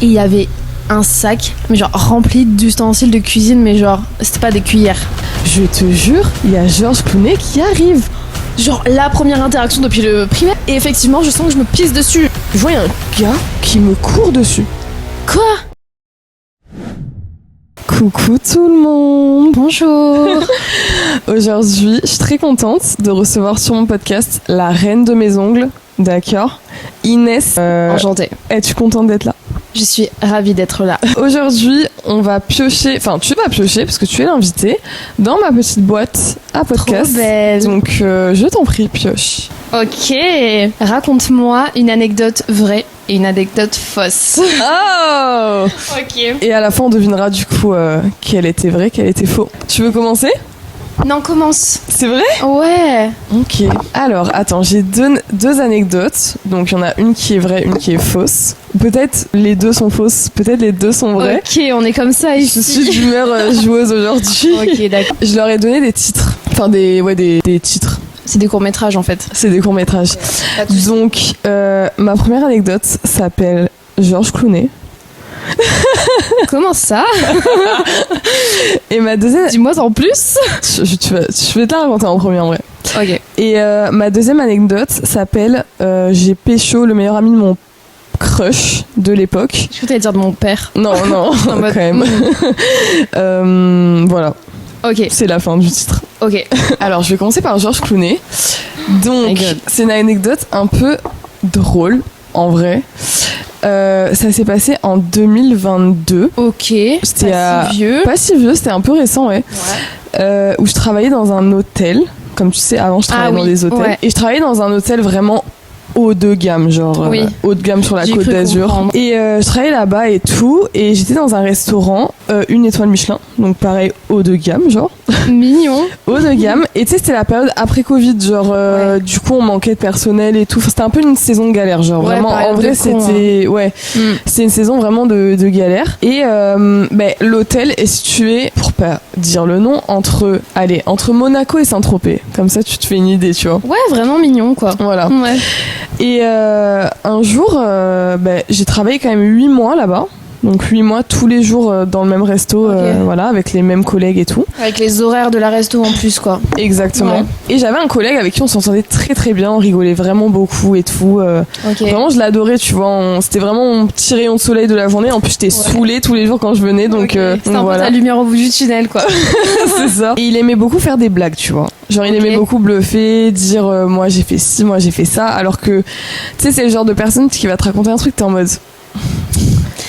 et il y avait un sac, mais genre rempli d'ustensiles de cuisine, mais genre c'était pas des cuillères. Je te jure, il y a Georges Clooney qui arrive. Genre la première interaction depuis le primaire, et effectivement je sens que je me pisse dessus. Je vois, il y a un gars qui me court dessus. Quoi? Coucou tout le monde. Bonjour. Aujourd'hui, je suis très contente de recevoir sur mon podcast la reine de mes ongles, d'accord, Inès. Enchantée. Es-tu contente d'être là? Je suis ravie d'être là. Aujourd'hui, on va piocher, enfin tu vas piocher parce que tu es l'invitée dans ma petite boîte à podcast. Trop belle. Donc je t'en prie, pioche. Ok. Raconte-moi une anecdote vraie et une anecdote fausse. Oh. Ok. Et à la fin, on devinera du coup quelle était vraie, quelle était faux. Tu veux commencer? Non, commence. C'est vrai? Ouais. Ok. Alors, attends, j'ai deux anecdotes. Donc, il y en a une qui est vraie, une qui est fausse. Peut-être les deux sont fausses, peut-être les deux sont vraies. Ok, on est comme ça ici. Je suis d'humeur joueuse aujourd'hui. Ok, d'accord. Je leur ai donné des titres. Enfin, des titres. C'est des courts-métrages en fait. C'est des courts-métrages. Donc, ma première anecdote s'appelle Georges Clooney. Comment ça? Et ma deuxième... Dis-moi en plus. Je vais te la raconter en premier en vrai. Ok. Et ma deuxième anecdote s'appelle j'ai pécho le meilleur ami de mon crush de l'époque. Je voulais dire de mon père. Non, En mode- quand même. Voilà, Ok. c'est la fin du titre. Ok. Alors, je vais commencer par Georges Clooney. My Donc, God. c'est une anecdote un peu drôle, en vrai. Ça s'est passé en 2022. Ok. C'était Pas si vieux. Pas si vieux, c'était un peu récent, ouais. Où je travaillais dans un hôtel. Comme tu sais, avant, je travaillais dans des hôtels. Ouais. Et je travaillais dans un hôtel vraiment haut de gamme, genre Oui. haut de gamme sur la J'ai Côte cru d'Azur. comprendre. Et je travaillais là-bas et tout. Et j'étais dans un restaurant, une étoile Michelin. Donc pareil, haut de gamme, genre. Mignon. Haut de gamme. Et tu sais, c'était la période après Covid, genre du coup, on manquait de personnel et tout. Enfin, c'était un peu une saison de galère, genre Ouais, vraiment. période En vrai, de con, c'était ouais, c'est une saison vraiment de galère. Et l'hôtel est situé, pour pas dire le nom, entre Monaco et Saint-Tropez. Comme ça, tu te fais une idée, tu vois. Ouais, vraiment mignon quoi. Voilà. Ouais. Et un jour, j'ai travaillé quand même 8 mois là-bas. Donc 8 mois tous les jours dans le même resto, Ok. voilà, avec les mêmes collègues et tout. Avec les horaires de la resto en plus quoi. Exactement. Ouais. Et j'avais un collègue avec qui on s'entendait très très bien, on rigolait vraiment beaucoup et tout. Ok. Vraiment, je l'adorais, tu vois. C'était vraiment mon petit rayon de soleil de la journée. En plus, j'étais saoulée tous les jours quand je venais, donc, Ok. C'est un peu voilà. ta lumière au bout du tunnel quoi. C'est ça. Et il aimait beaucoup faire des blagues, tu vois. Genre, il Ok. aimait beaucoup bluffer, dire moi j'ai fait ci, moi j'ai fait ça. Alors que, tu sais, c'est le genre de personne qui va te raconter un truc, t'es en mode.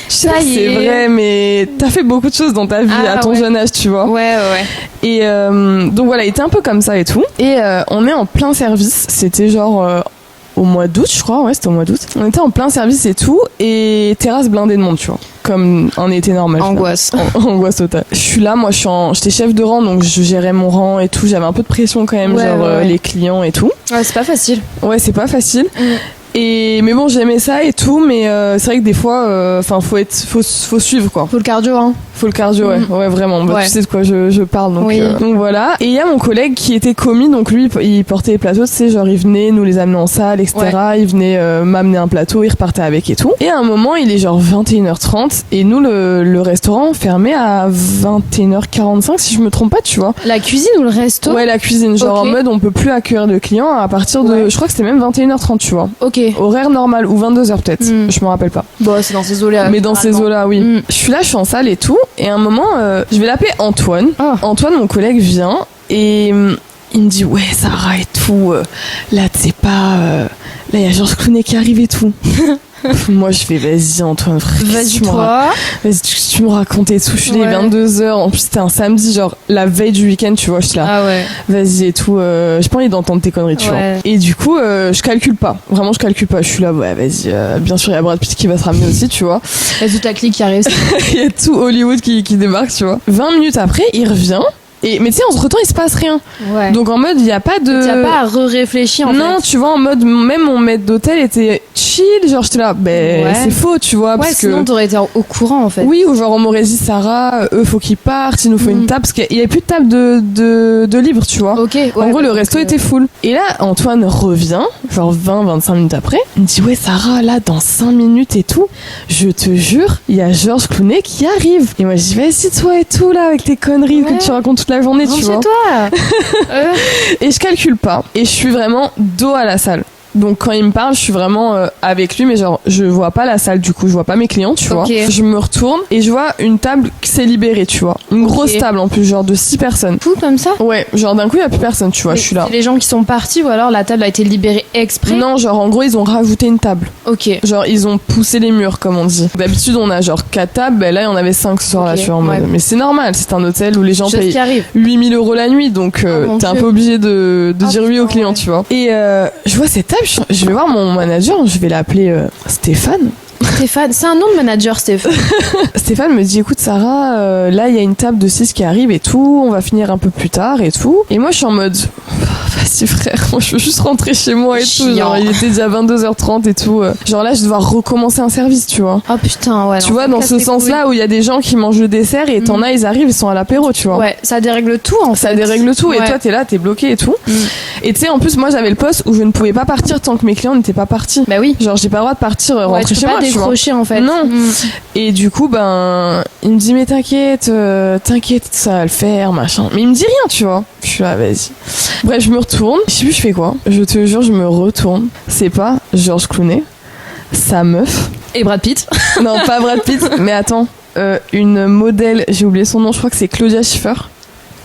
Je sais Ça pas y si c'est est. vrai, mais t'as fait beaucoup de choses dans ta vie Ah, à ton ouais. jeune âge, tu vois. Ouais. Et donc voilà, il était un peu comme ça et tout. Et on est en plein service. C'était genre au mois d'août, je crois. Ouais, c'était au mois d'août. On était en plein service et tout. Et terrasse blindée de monde, tu vois. Comme un été normal. Angoisse. Angoisse totale. Je suis là, moi j'étais chef de rang, donc je gérais mon rang et tout. J'avais un peu de pression quand même, Ouais, genre ouais. les clients et tout. Ouais, c'est pas facile. Ouais, c'est pas facile. Mais bon, j'aimais ça et tout, mais c'est vrai que des fois, faut suivre quoi. Faut le cardio hein. Faut le cardio, ouais, vraiment. Bah, Ouais. tu sais de quoi je parle, donc, Oui. donc voilà. Et il y a mon collègue qui était commis, donc lui, il portait les plateaux, tu sais, genre il venait nous les amener en salle, etc. Ouais. Il venait m'amener un plateau, il repartait avec et tout. Et à un moment, il est genre 21h30 et nous, le restaurant fermait à 21h45, si je me trompe pas, tu vois. La cuisine ou le resto? Ouais, la cuisine, genre Ok. en mode on peut plus accueillir de clients à partir de, Ouais. je crois que c'était même 21h30, tu vois. Ok. Horaire normal, ou 22h peut-être, je me rappelle pas. Bon, c'est dans ces eaux-là. Mais dans ces eaux-là, oui. Mm. Je suis là, je suis en salle et tout. Et à un moment, je vais l'appeler Antoine. Ah. Antoine, mon collègue, vient et il me dit ouais, Sarah et tout. Là, tu sais pas. Là, il y a Georges Clooney qui arrive et tout. Moi, je fais vas-y, Antoine, frère. Vas-y toi. Vas-y, tu me racontes et tout. Je suis là, Ouais. 22h. En plus, c'était un samedi, genre la veille du week-end, tu vois. Je suis là. Ah ouais. Vas-y et tout. J'ai pas envie d'entendre tes conneries, tu Ouais. vois. Et du coup, je calcule pas. Vraiment, je calcule pas. Je suis là, ouais, vas-y. Bien sûr, il y a Brad Pitt qui va se ramener aussi, tu vois. Il y a toute la clique qui arrive. Il y a tout Hollywood qui débarque, tu vois. 20 minutes après, il revient Mais tu sais, entre temps, il se passe rien. Ouais. Donc en mode, il y a pas de. T'as pas à réfléchir en fait. Non, tu vois, en mode, même mon maître d'hôtel était chill, genre j'étais là, c'est faux, tu vois. Ouais, parce sinon que... t'aurais été au courant en fait. Oui, ou genre on m'aurait dit, Sarah, eux, faut qu'ils partent, il nous faut une table, parce qu'il y avait plus de table de libre, tu vois. Ok, ouais. En gros, le resto était full. Et là, Antoine revient, genre 20-25 minutes après, il me dit, ouais, Sarah, là, dans 5 minutes et tout, je te jure, il y a Georges Clooney qui arrive. Et moi, je dis, vas-y, toi et tout, là, avec tes conneries que tu racontes toute la journée, tu vois. Chez toi. Et je calcule pas. Et je suis vraiment dos à la salle. Donc quand il me parle, je suis vraiment avec lui, mais genre je vois pas la salle, du coup je vois pas mes clients, tu vois. Je me retourne et je vois une table qui s'est libérée, tu vois. Une grosse table en plus, genre de 6 personnes. Tout comme ça? Ouais, genre d'un coup il y a plus personne, tu vois, je suis là. Les gens qui sont partis ou alors la table a été libérée exprès? Non, genre en gros ils ont rajouté une table. Ok. Genre ils ont poussé les murs, comme on dit. D'habitude on a genre 4 tables, ben là il y en avait 5 ce soir là, tu vois, en mode. Mais c'est normal, c'est un hôtel où les gens payent 8 000 € la nuit, donc t'es un peu obligé de dire oui aux clients, tu vois. Et je vois cette table, je vais voir mon manager, je vais l'appeler Stéphane. Stéphane, c'est un nom de manager, Stéphane. Stéphane me dit, écoute Sarah, là il y a une table de 6 qui arrive et tout, on va finir un peu plus tard et tout. Et moi je suis en mode, vas-y frère, moi je veux juste rentrer chez moi et tout. Genre il était déjà 22h30 et tout. Genre là je vais devoir recommencer un service, tu vois. Oh putain, ouais. Tu vois, dans ce sens-là où il y a des gens qui mangent le dessert et t'en as, ils arrivent, ils sont à l'apéro, tu vois. Ouais, ça dérègle tout en fait. Ça dérègle tout et toi t'es là, t'es bloqué et tout. Et tu sais, en plus moi j'avais le poste où je ne pouvais pas partir tant que mes clients n'étaient pas partis. Bah oui. Genre j'ai pas le droit de partir rentrer chez moi, tu vois. Décrocher en fait. Non. Et du coup, ben, il me dit, mais t'inquiète, ça va le faire, machin. Mais il me dit rien, tu vois. Je suis là, vas-y. Bref, je me retourne. Je sais plus, je fais quoi. Je te jure, je me retourne. C'est pas Georges Clooney, sa meuf. Et Brad Pitt. Non, pas Brad Pitt, mais attends. Une modèle, j'ai oublié son nom, je crois que c'est Claudia Schiffer.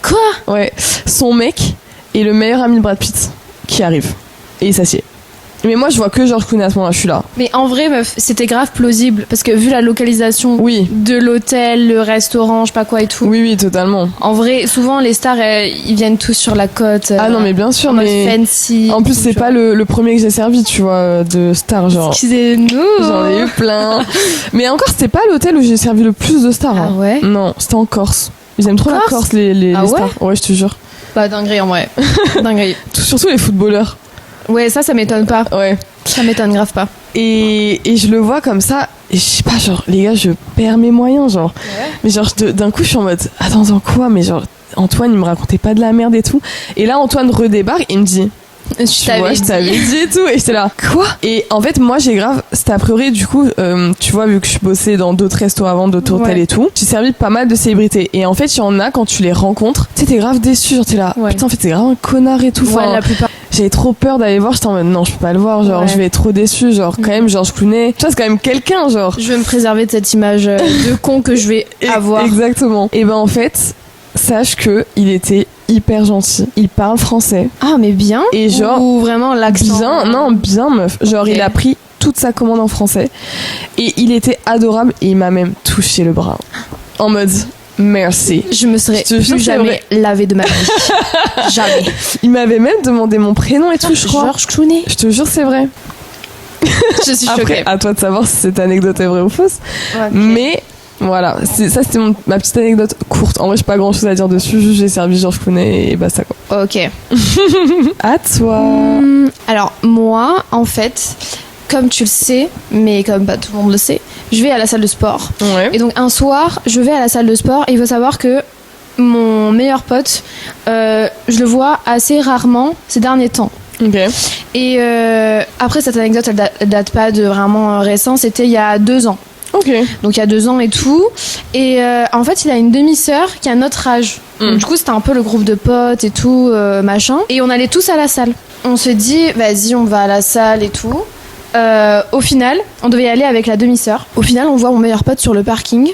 Quoi? Ouais. Son mec est le meilleur ami de Brad Pitt qui arrive. Et il s'assied. Mais moi je vois que Georges Clooney à ce moment-là, je suis là. Mais en vrai meuf, c'était grave plausible parce que vu la localisation de l'hôtel, le restaurant, je sais pas quoi et tout. Oui, totalement. En vrai, souvent les stars ils viennent tous sur la côte. Ah non mais bien sûr, mais fancy. En plus c'est pas le premier que j'ai servi, tu vois, de stars genre. Excusez-nous. J'en ai eu plein. Mais encore c'était pas l'hôtel où j'ai servi le plus de stars. Ah ouais. Non, c'était en Corse. Ils aiment trop la Corse les stars. Ouais, je te jure. Bah dinguerie en vrai. Dinguerie. Surtout les footballeurs. Ouais, ça m'étonne pas. Ouais. Ça m'étonne grave pas. Et je le vois comme ça, et je sais pas, genre, les gars, je perds mes moyens, genre. Ouais. Mais genre, d'un coup, je suis en mode, attends, quoi? Mais genre, Antoine, il me racontait pas de la merde et tout. Et là, Antoine redébarque, il me dit, je t'avais dit et tout, et j'étais là, quoi? Et en fait, moi, j'ai grave, c'était a priori, du coup, tu vois, vu que je bossais dans d'autres restos avant, d'autres hôtels et tout, j'ai servi pas mal de célébrités. Et en fait, il y en a, quand tu les rencontres, tu sais, t'es grave déçu, genre, t'es là, putain, en fait, t'es grave un connard et tout. Ouais, la plupart. J'avais trop peur d'aller voir, j'étais en mode non, je peux pas le voir, genre je vais être trop déçue, genre quand même Georges Clooney, tu vois, c'est quand même quelqu'un, genre. Je veux me préserver de cette image de con que je vais avoir. Exactement. Et ben en fait, sache que il était hyper gentil, il parle français. Ah mais bien. Et genre ou vraiment l'accent. Bien meuf. Genre il a pris toute sa commande en français et il était adorable et il m'a même touché le bras en mode merci. Je me serais plus jamais lavé de ma vie. Jamais. Il m'avait même demandé mon prénom et tout, je crois. Georges Clooney. Je te jure, c'est vrai. Je suis choquée. Après, à toi de savoir si cette anecdote est vraie ou fausse. Ouais, okay. Mais voilà, ça c'était ma petite anecdote courte. En vrai, j'ai pas grand chose à dire dessus. Juste j'ai servi Georges Clooney et basta quoi. Ok. À toi. Alors moi, en fait, comme tu le sais, mais comme pas tout le monde le sait, je vais à la salle de sport. Ouais. Et donc un soir, je vais à la salle de sport et il faut savoir que mon meilleur pote, je le vois assez rarement ces derniers temps. Ok. Et après, cette anecdote, elle date pas de vraiment récent, c'était il y a 2 ans. Ok. Donc il y a 2 ans et tout. Et en fait, il a une demi-sœur qui a notre âge. Donc, du coup, c'était un peu le groupe de potes et tout, machin. Et on allait tous à la salle. On se dit, vas-y, on va à la salle et tout. Au final, on devait y aller avec la demi-sœur. Au final, on voit mon meilleur pote sur le parking.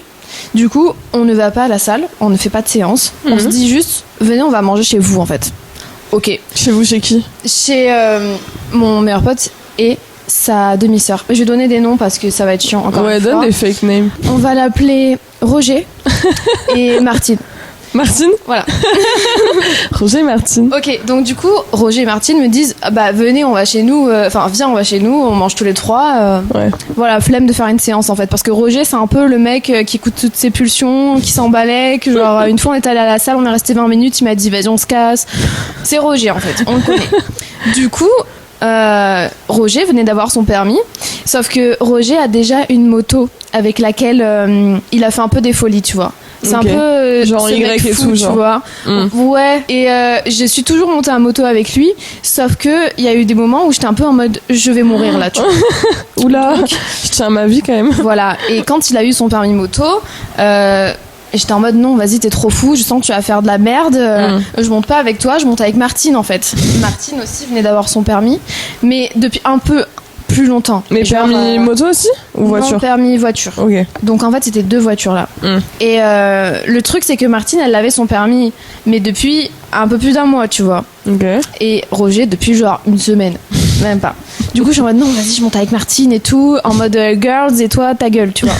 Du coup, on ne va pas à la salle, on ne fait pas de séance. On se dit juste, venez, on va manger chez vous en fait. Ok. Chez vous, chez qui? Chez mon meilleur pote et sa demi-sœur. Je vais donner des noms parce que ça va être chiant encore une fois. Ouais, donne des fake names. On va l'appeler Roger et Martine. Martine. Voilà. Roger et Martine. Ok, donc du coup, Roger et Martine me disent bah venez, on va chez nous. Enfin, viens, on va chez nous. On mange tous les trois. Ouais. Voilà, flemme de faire une séance en fait, parce que Roger, c'est un peu le mec qui écoute toutes ses pulsions, qui s'emballait. Que genre une fois, on est allé à la salle, on est resté 20 minutes. Il m'a dit vas-y, on se casse. C'est Roger en fait, on le connaît. Du coup. Roger venait d'avoir son permis, sauf que Roger a déjà une moto avec laquelle il a fait un peu des folies, tu vois. C'est Okay. un peu genre Y et fou, tout, tu vois. Ouais. Et je suis toujours montée à moto avec lui, sauf que il y a eu des moments où j'étais un peu en mode je vais mourir là, tu vois. Oula, je tiens à ma vie quand même. Voilà. Et quand il a eu son permis moto. J'étais en mode non, vas-y, t'es trop fou, je sens que tu vas faire de la merde, je monte pas avec toi, je monte avec Martine en fait. Martine aussi venait d'avoir son permis, mais depuis un peu plus longtemps. Mais genre, permis moto aussi ou voiture? Non, permis voiture. Ok. Donc en fait, c'était 2 voitures là. Et le truc, c'est que Martine, elle avait son permis, mais depuis un peu plus d'1 mois, tu vois. Ok. Et Roger, depuis genre 1 semaine. Même pas. Du coup, je suis en mode non, vas-y, je monte avec Martine et tout, en mode girls et toi, ta gueule, tu vois.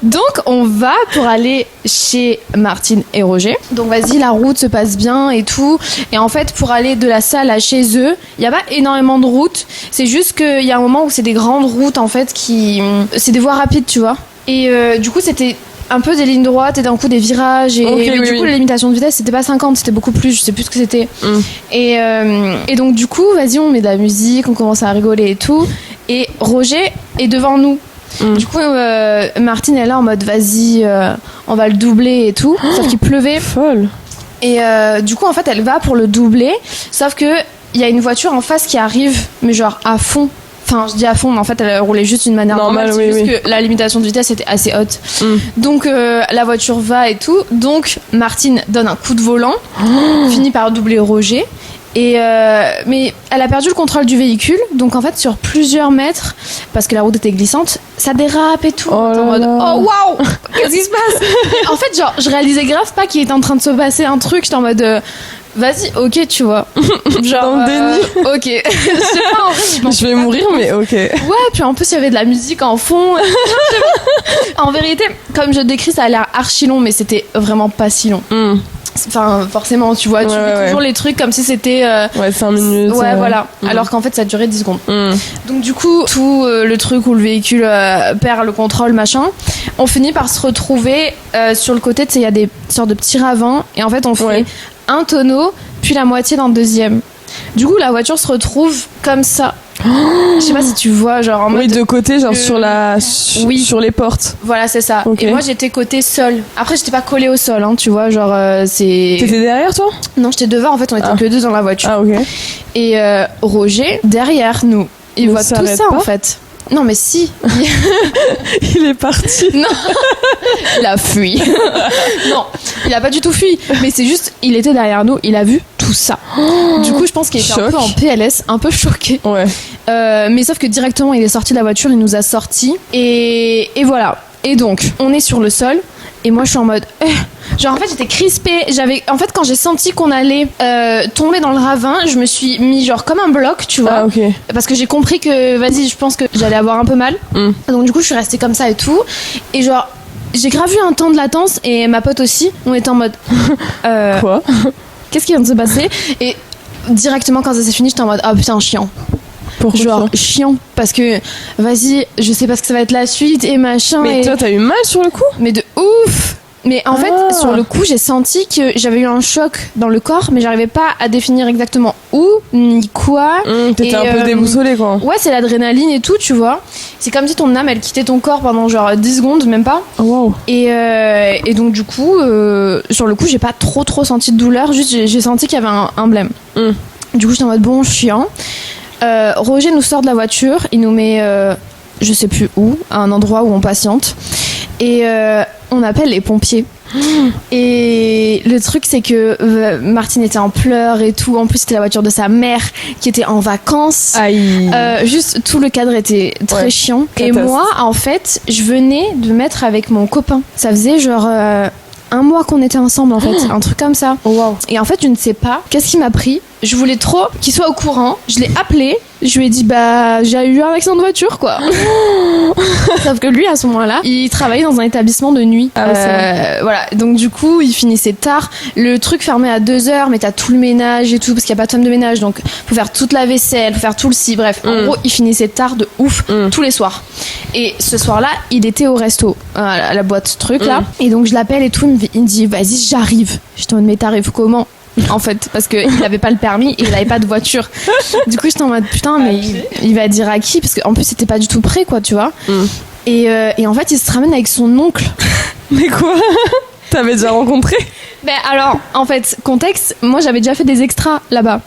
Donc, on va pour aller chez Martine et Roger. Donc, vas-y, la route se passe bien et tout. Et en fait, pour aller de la salle à chez eux, il n'y a pas énormément de routes. C'est juste qu'il y a un moment où c'est des grandes routes, en fait, c'est des voies rapides, tu vois. Et du coup, c'était un peu des lignes droites et d'un coup des virages. Et okay, du coup, la limitation de vitesse, c'était pas 50, c'était beaucoup plus. Je sais plus ce que c'était. Et donc, du coup, vas-y, on met de la musique, on commence à rigoler et tout. Et Roger est devant nous. Du coup, Martine est là en mode vas-y, on va le doubler et tout. Sauf qu'il pleuvait. Folle. Et du coup, en fait, elle va pour le doubler. Sauf que il y a une voiture en face qui arrive, mais genre à fond. Enfin, je dis à fond, mais en fait, elle roulait juste d'une manière normale. C'est juste que la limitation de vitesse était assez haute. Donc, la voiture va et tout. Donc, Martine donne un coup de volant, finit par doubler Roger. Et mais elle a perdu le contrôle du véhicule, donc en fait sur plusieurs mètres, parce que la route était glissante, ça dérape et tout. Oh, en mode oh waouh, qu'est-ce qui se passe? En fait, genre je réalisais grave pas qu'il était en train de se passer un truc. J'étais en mode vas-y, ok, tu vois. Genre dans le déni. Ok. Je sais pas, en fait, je vais mourir, mais ok. Ouais, puis en plus il y avait de la musique en fond. En vérité, comme je décris, ça a l'air archi long, mais c'était vraiment pas si long. Enfin, forcément, tu vois, tu fais toujours les trucs comme si c'était 5 minutes. Ouais, voilà. Alors qu'en fait, ça durait 10 secondes. Donc, du coup, tout le truc où le véhicule perd le contrôle, machin, on finit par se retrouver sur le côté, tu sais, il y a des sortes de petits ravins, et en fait, on fait un tonneau, puis la moitié d'un deuxième. Du coup, la voiture se retrouve comme ça. Je sais pas si tu vois, genre en mode. Oui, de côté, genre sur les portes. Voilà, c'est ça. Okay. Et moi, j'étais côté sol. Après, j'étais pas collée au sol, hein, tu vois, genre c'est. T'étais derrière toi? Non, j'étais devant. En fait, on était que 2 dans la voiture. Ah, ok. Et Roger derrière nous. Il voit tout ça pas en fait. Non, mais si. Il est parti. Non. Il a fui. Non, il a pas du tout fui. Mais c'est juste, il était derrière nous. Il a vu tout ça. Du coup, je pense qu'il était un peu en PLS, un peu choqué. Ouais. Mais sauf que directement, il est sorti de la voiture, il nous a sortis. Et voilà. Et donc, on est sur le sol. Et moi, je suis en mode. Genre, en fait, j'étais crispée. En fait, quand j'ai senti qu'on allait tomber dans le ravin, je me suis mis, genre, comme un bloc, tu vois. Ah, ok. Parce que j'ai compris que, vas-y, je pense que j'allais avoir un peu mal. Donc, du coup, je suis restée comme ça et tout. Et, genre, j'ai grave eu un temps de latence. Et ma pote aussi. On était en mode. Quoi? Qu'est-ce qui vient de se passer? Et directement, quand ça s'est fini, j'étais en mode. Ah, putain, chiant. Pourquoi genre chiant parce que vas-y, je sais pas ce que ça va être la suite et machin. Mais toi t'as eu mal sur le coup? Mais de ouf. Mais en fait sur le coup j'ai senti que j'avais eu un choc dans le corps, mais j'arrivais pas à définir exactement où ni quoi. T'étais un peu déboussolée quoi. Ouais, c'est l'adrénaline et tout, tu vois. C'est comme si ton âme elle quittait ton corps pendant genre 10 secondes, même pas. Oh, wow. Et donc du coup sur le coup j'ai pas trop senti de douleur, juste j'ai senti qu'il y avait un blême. Du coup j'étais en mode bon, chiant. Roger nous sort de la voiture, il nous met je sais plus où, à un endroit où on patiente, et on appelle les pompiers. Et le truc c'est que Martine était en pleurs et tout, en plus c'était la voiture de sa mère qui était en vacances. Aïe. Juste tout le cadre était très chiant. Et moi en fait je venais de mettre avec mon copain, ça faisait genre 1 mois qu'on était ensemble en fait, un truc comme ça. Oh, wow. Et en fait, je ne sais pas qu'est-ce qui m'a pris. Je voulais trop qu'il soit au courant. Je l'ai appelé. Je lui ai dit j'ai eu un accident de voiture quoi. Sauf que lui à ce moment-là, il travaillait dans un établissement de nuit. Voilà. Donc du coup, il finissait tard. Le truc fermait à 2h, mais t'as tout le ménage et tout parce qu'il y a pas de femme de ménage, donc faut faire toute la vaisselle, faut faire tout le ci. Bref, en gros, il finissait tard de ouf tous les soirs. Et ce soir-là, il était au resto, à la boîte truc là. Et donc je l'appelle et tout. Il me dit vas-y, j'arrive. Je te demande mais t'arrives comment? En fait, parce qu'il n'avait pas le permis et il n'avait pas de voiture. Du coup, j'étais en mode putain, mais il va dire à qui? Parce qu'en plus, c'était pas du tout prêt, quoi, tu vois. Et en fait, il se ramène avec son oncle. Mais quoi? T'avais déjà rencontré? Ben alors, en fait, contexte, moi j'avais déjà fait des extras là-bas.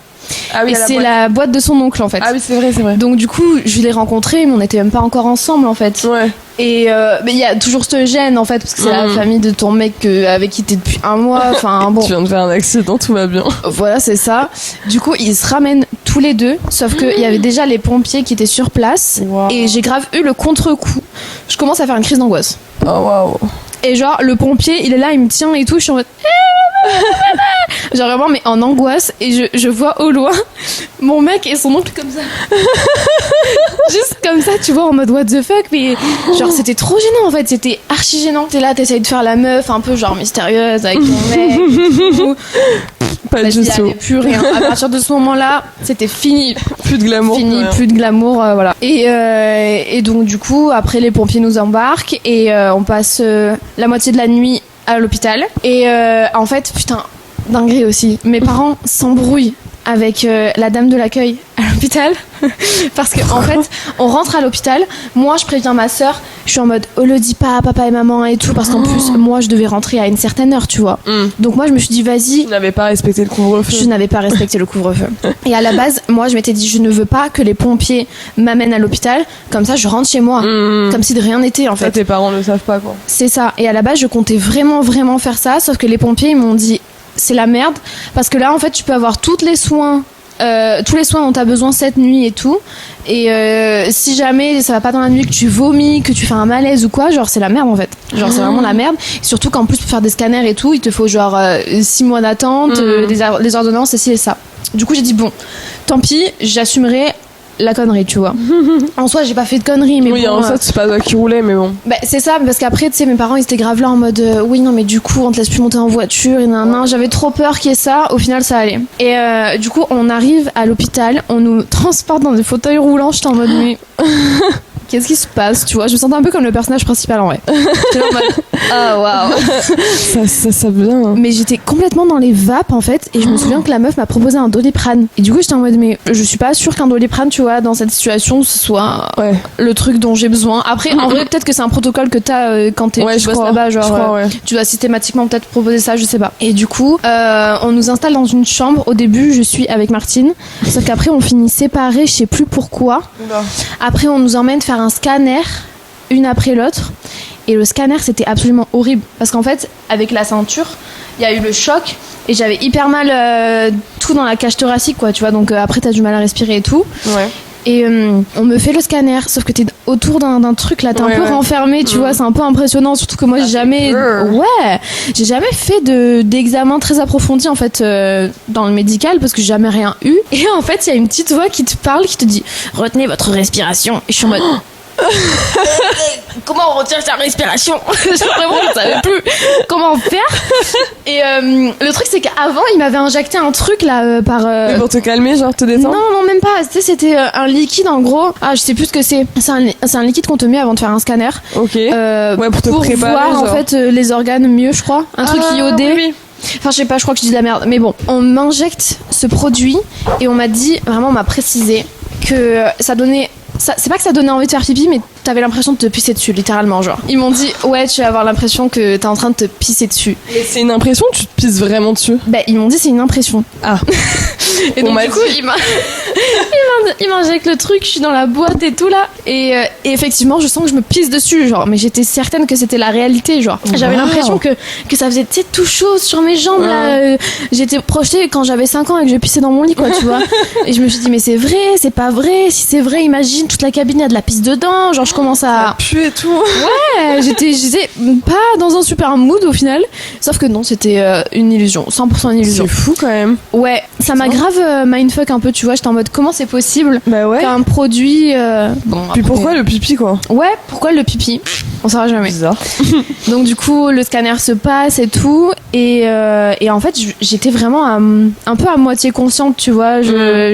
Ah oui, et c'est la boîte de son oncle en fait. Ah oui, c'est vrai. Donc du coup, je l'ai rencontré, mais on n'était même pas encore ensemble en fait. Ouais. Et mais il y a toujours cette gêne en fait, parce que c'est la famille de ton mec avec qui t'es depuis 1 mois. Enfin bon. Tu viens de faire un accident, tout va bien. Voilà, c'est ça. Du coup, ils se ramènent tous les deux, sauf qu'il y avait déjà les pompiers qui étaient sur place. Wow. Et j'ai grave eu le contre-coup. Je commence à faire une crise d'angoisse. Oh waouh. Et genre, le pompier, il est là, il me tient et tout, je suis en mode... genre vraiment, mais en angoisse, et je vois au loin mon mec et son oncle comme ça. Juste comme ça, tu vois, en mode what the fuck, mais genre c'était trop gênant en fait, c'était archi gênant. T'es là, t'essayes de faire la meuf un peu genre mystérieuse avec ton mec et tout. Pas du tout. Il n'y avait plus rien. À partir de ce moment-là, c'était fini. Plus de glamour. Fini, plus de glamour, voilà. Et donc, du coup, après, les pompiers nous embarquent et on passe la moitié de la nuit à l'hôpital. Et en fait, putain, dinguerie aussi. Mes parents s'embrouillent avec la dame de l'accueil à l'hôpital parce que en fait on rentre à l'hôpital, moi je préviens ma soeur, je suis en mode le dis pas à papa et maman et tout parce qu'en plus moi je devais rentrer à une certaine heure, tu vois. Donc moi je me suis dit vas-y, tu n'avais pas respecté le couvre-feu. Je n'avais pas respecté le couvre-feu. Et à la base moi je m'étais dit je ne veux pas que les pompiers m'amènent à l'hôpital, comme ça je rentre chez moi comme si de rien n'était en fait. Ça, tes parents le savent pas quoi. C'est ça. Et à la base je comptais vraiment faire ça, sauf que les pompiers ils m'ont dit c'est la merde parce que là en fait tu peux avoir tous les soins dont t'as besoin cette nuit et tout, et si jamais ça va pas dans la nuit, que tu vomis, que tu fais un malaise ou quoi, genre c'est la merde en fait, genre c'est vraiment la merde. Et surtout qu'en plus pour faire des scanners et tout il te faut genre 6 mois d'attente, les ordonnances et ci et ça. Du coup j'ai dit bon tant pis, j'assumerai la connerie, tu vois. En soi j'ai pas fait de conneries, mais oui, bon, en soi c'est pas toi qui roulais, mais bon. Bah, c'est ça, parce qu'après tu sais mes parents ils étaient grave là en mode oui non mais du coup on te laisse plus monter en voiture et nan, j'avais trop peur qu'il y ait ça. Au final ça allait. Et du coup on arrive à l'hôpital, on nous transporte dans des fauteuils roulants. J'étais en mode mais qu'est-ce qui se passe, tu vois, je me sentais un peu comme le personnage principal en vrai. J'étais en mode oh waouh, ça bien hein. Mais j'étais complètement dans les vapes en fait, et je me souviens que la meuf m'a proposé un Doliprane, et du coup j'étais en mode mais je suis pas sûre qu'un Doliprane, tu vois, dans cette situation ce soit le truc dont j'ai besoin. Après en vrai peut-être que c'est un protocole que t'as quand tu bosses là-bas, genre tu dois systématiquement peut-être proposer ça, je sais pas. Et du coup on nous installe dans une chambre. Au début je suis avec Martine, sauf qu'après on finit séparés, je sais plus pourquoi. Après on nous emmène faire un scanner une après l'autre, et le scanner c'était absolument horrible parce qu'en fait avec la ceinture il y a eu le choc et j'avais hyper mal tout dans la cage thoracique quoi, tu vois, donc après t'as du mal à respirer et tout. Et on me fait le scanner, sauf que t'es autour d'un truc là, t'es un peu renfermé, tu vois, c'est un peu impressionnant, surtout que moi j'ai jamais fait d'examen très approfondi en fait dans le médical parce que j'ai jamais rien eu. Et en fait il y a une petite voix qui te parle, qui te dit retenez votre respiration, et je suis en mode comment on retient sa respiration. Vraiment je savais plus comment faire. Et le truc c'est qu'avant il m'avait injecté un truc là mais pour te calmer, genre te détendre. Non même pas, c'était un liquide en gros, je sais plus ce que c'est un liquide qu'on te met avant de faire un scanner. Ok. Pour te préparer, voir genre. En fait les organes mieux, je crois, un truc iodé. Oui. Enfin je sais pas, je crois que je dis de la merde, mais bon, on m'injecte ce produit et on m'a dit, vraiment on m'a précisé que ça donnait c'est pas que ça donnait envie de faire pipi, mais t'avais l'impression de te pisser dessus, littéralement, genre. Ils m'ont dit, ouais, tu vas avoir l'impression que t'es en train de te pisser dessus. Mais c'est une impression, tu te pisses vraiment dessus? Bah, ils m'ont dit, c'est une impression. Ah. Et donc, du coup, il m'injecte le truc, je suis dans la boîte et tout, là. Et effectivement, je sens que je me pisse dessus, genre. Mais j'étais certaine que c'était la réalité, genre. J'avais l'impression que ça faisait, tu sais, tout chaud sur mes jambes, là. J'étais projetée quand j'avais 5 ans et que je pissais dans mon lit, quoi, tu vois. Et je me suis dit, mais c'est vrai, c'est pas vrai. Si c'est vrai, imagine, toute la cabine, il y a de la pisse dedans. Genre, je commence à... Ça pue et tout. Ouais, j'étais pas dans un super mood au final. Sauf que non, c'était une illusion, 100% une illusion. C'est fou quand même. Ouais, ça m'a grave mindfuck un peu, tu vois. J'étais en mode, comment c'est possible Bah ouais. qu'un produit... Bon, Puis après... pourquoi le pipi quoi? Ouais, pourquoi le pipi? On saura jamais. Bizarre. Donc du coup, le scanner se passe et tout. Et en fait, j'étais vraiment un peu à moitié consciente, tu vois.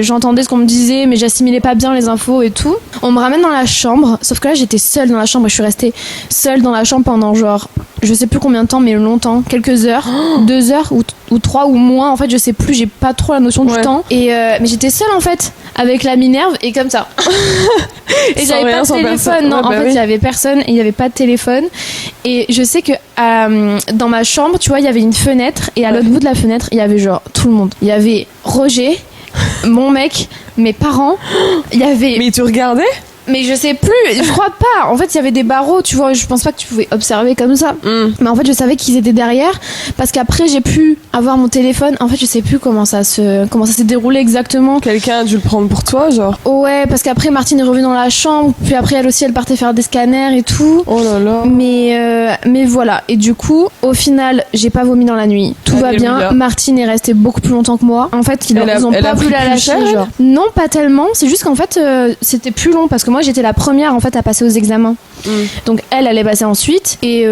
J'entendais ce qu'on me disait, mais j'assimilais pas bien les infos et tout. On me ramène dans la chambre, sauf que là, j'étais seule dans la chambre et je suis restée seule dans la chambre pendant genre, je sais plus combien de temps, mais longtemps, quelques heures, 2 heures ou 3 ou moins. En fait, je sais plus, j'ai pas trop la notion du temps. Et mais j'étais seule en fait, avec la Minerve et comme ça. Et j'avais pas de téléphone. Non, ouais, en fait, il y avait personne et il y avait pas de téléphone. Et je sais que dans ma chambre, tu vois, il y avait une fenêtre et à l'autre bout de la fenêtre, il y avait genre tout le monde. Il y avait Roger, mon mec, mes parents. Il y avait. Mais tu regardais? Mais je sais plus, je crois pas. En fait, il y avait des barreaux, tu vois, je pense pas que tu pouvais observer comme ça. Mais en fait, je savais qu'ils étaient derrière parce qu'après, j'ai pu avoir mon téléphone. En fait, je sais plus comment ça s'est déroulé exactement. Quelqu'un a dû le prendre pour toi, genre? Ouais, parce qu'après, Martine est revenue dans la chambre, puis après, elle aussi, elle partait faire des scanners et tout. Oh là là. Mais voilà. Et du coup, au final, j'ai pas vomi dans la nuit. Tout va bien. Martine est restée beaucoup plus longtemps que moi. En fait, ils ont pas voulu la lâcher. Genre. Non, pas tellement. C'est juste qu'en fait, c'était plus long parce que moi, j'étais la première en fait à passer aux examens. Donc elle allait passer ensuite et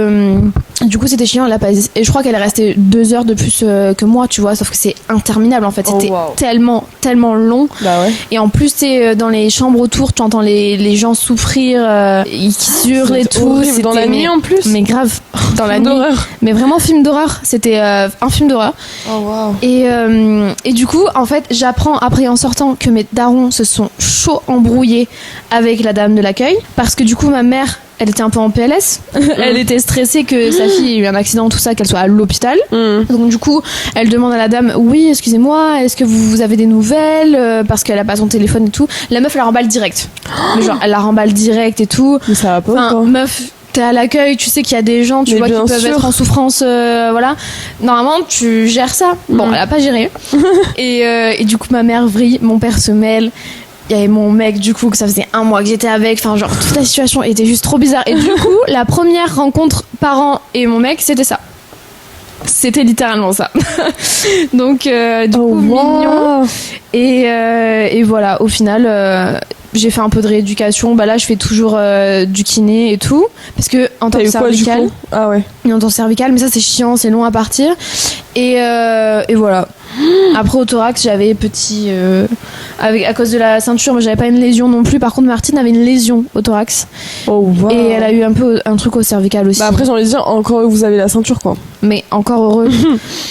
du coup c'était chiant, elle a pas... et je crois qu'elle est restée 2 heures de plus que moi, tu vois, sauf que c'est interminable en fait. C'était tellement long. Bah ouais. Et en plus c'est dans les chambres autour, tu entends les gens souffrir, qui hurlent et tout. C'était dans la nuit en plus. Mais grave, dans la nuit. D'horreur. Mais vraiment film d'horreur. C'était un film d'horreur. Oh wow. Et du coup en fait j'apprends après en sortant que mes darons se sont chaud embrouillés avec la dame de l'accueil parce que du coup ma mère, elle était un peu en PLS. Elle était stressée que sa fille ait eu un accident, tout ça, qu'elle soit à l'hôpital. Donc du coup, elle demande à la dame, oui, excusez-moi, est-ce que vous avez des nouvelles, parce qu'elle a pas son téléphone et tout. La meuf, elle la remballe direct. Mais genre, elle la remballe direct et tout. Mais ça va pas, enfin, quoi. Meuf, t'es à l'accueil, tu sais qu'il y a des gens, tu vois, qui peuvent être en souffrance, voilà. Normalement, tu gères ça. Bon, elle a pas géré. Et du coup, ma mère vrille, mon père se mêle. Il y avait mon mec, du coup, que ça faisait 1 mois que j'étais avec. Enfin, genre, toute la situation était juste trop bizarre. Et du coup, la première rencontre parents et mon mec, c'était ça. C'était littéralement ça. Donc, du coup, mignon. Et voilà, au final, j'ai fait un peu de rééducation. Bah là, je fais toujours du kiné et tout. Parce que en tant que cervical. Ah ouais. En tant que cervical, mais ça, c'est chiant, c'est long à partir. Et voilà. Après, au thorax, j'avais petit. À cause de la ceinture, mais j'avais pas une lésion non plus. Par contre, Martine avait une lésion au thorax. Oh, wow. Et elle a eu un peu un truc au cervical aussi. Bah après, j'ai envie de dire, encore vous avez la ceinture, quoi. Mais encore heureux.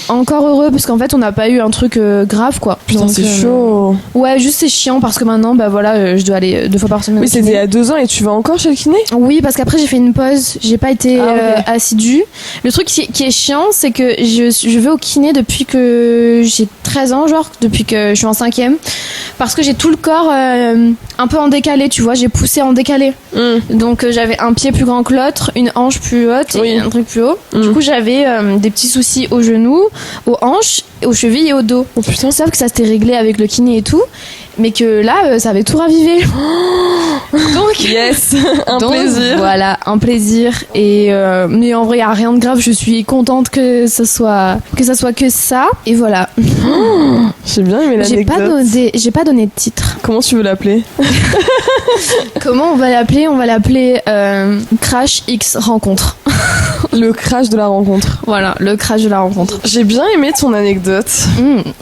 Encore heureux, parce qu'en fait, on n'a pas eu un truc grave, quoi. Putain, donc, c'est chaud. Ouais, juste c'est chiant parce que maintenant, bah voilà, je dois aller 2 fois par semaine. Oui, c'était il y a 2 ans et tu vas encore chez le kiné? Oui, parce qu'après, j'ai fait une pause. J'ai pas été assidue. Le truc qui est chiant, c'est que je vais au kiné depuis que j'ai 13 ans, genre, depuis que je suis en 5e. Parce que j'ai tout le corps un peu en décalé, tu vois, j'ai poussé en décalé. Donc j'avais un pied plus grand que l'autre, une hanche plus haute et un truc plus haut. Du coup, j'avais des petits soucis aux genoux, aux hanches, aux chevilles et au dos. Oh putain. Sauf que ça s'était réglé avec le kiné et tout. Mais que là, ça avait tout ravivé. Donc, yes, un plaisir. Voilà, un plaisir. Et mais en vrai, il n'y a rien de grave. Je suis contente que ça soit que ça. Et voilà. J'ai bien aimé l'anecdote. J'ai pas donné de titre. Comment tu veux l'appeler? Comment on va l'appeler? On va l'appeler Crash X Rencontre. Le crash de la rencontre. Voilà, le crash de la rencontre. J'ai bien aimé ton anecdote.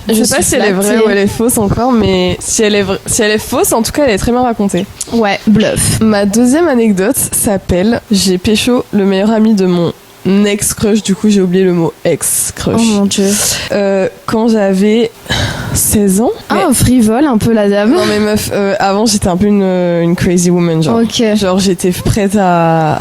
Je sais pas si elle est vraie ou elle est fausse encore, mais si elle est fausse, en tout cas, elle est très bien racontée. Ouais, bluff. Ma deuxième anecdote s'appelle J'ai pécho le meilleur ami de mon ex-crush. Du coup, j'ai oublié le mot ex-crush. Oh mon dieu. Quand j'avais 16 ans. Ah, frivole un peu la dame. Non mais meuf, avant j'étais un peu une crazy woman, genre. Ok. Genre j'étais prête à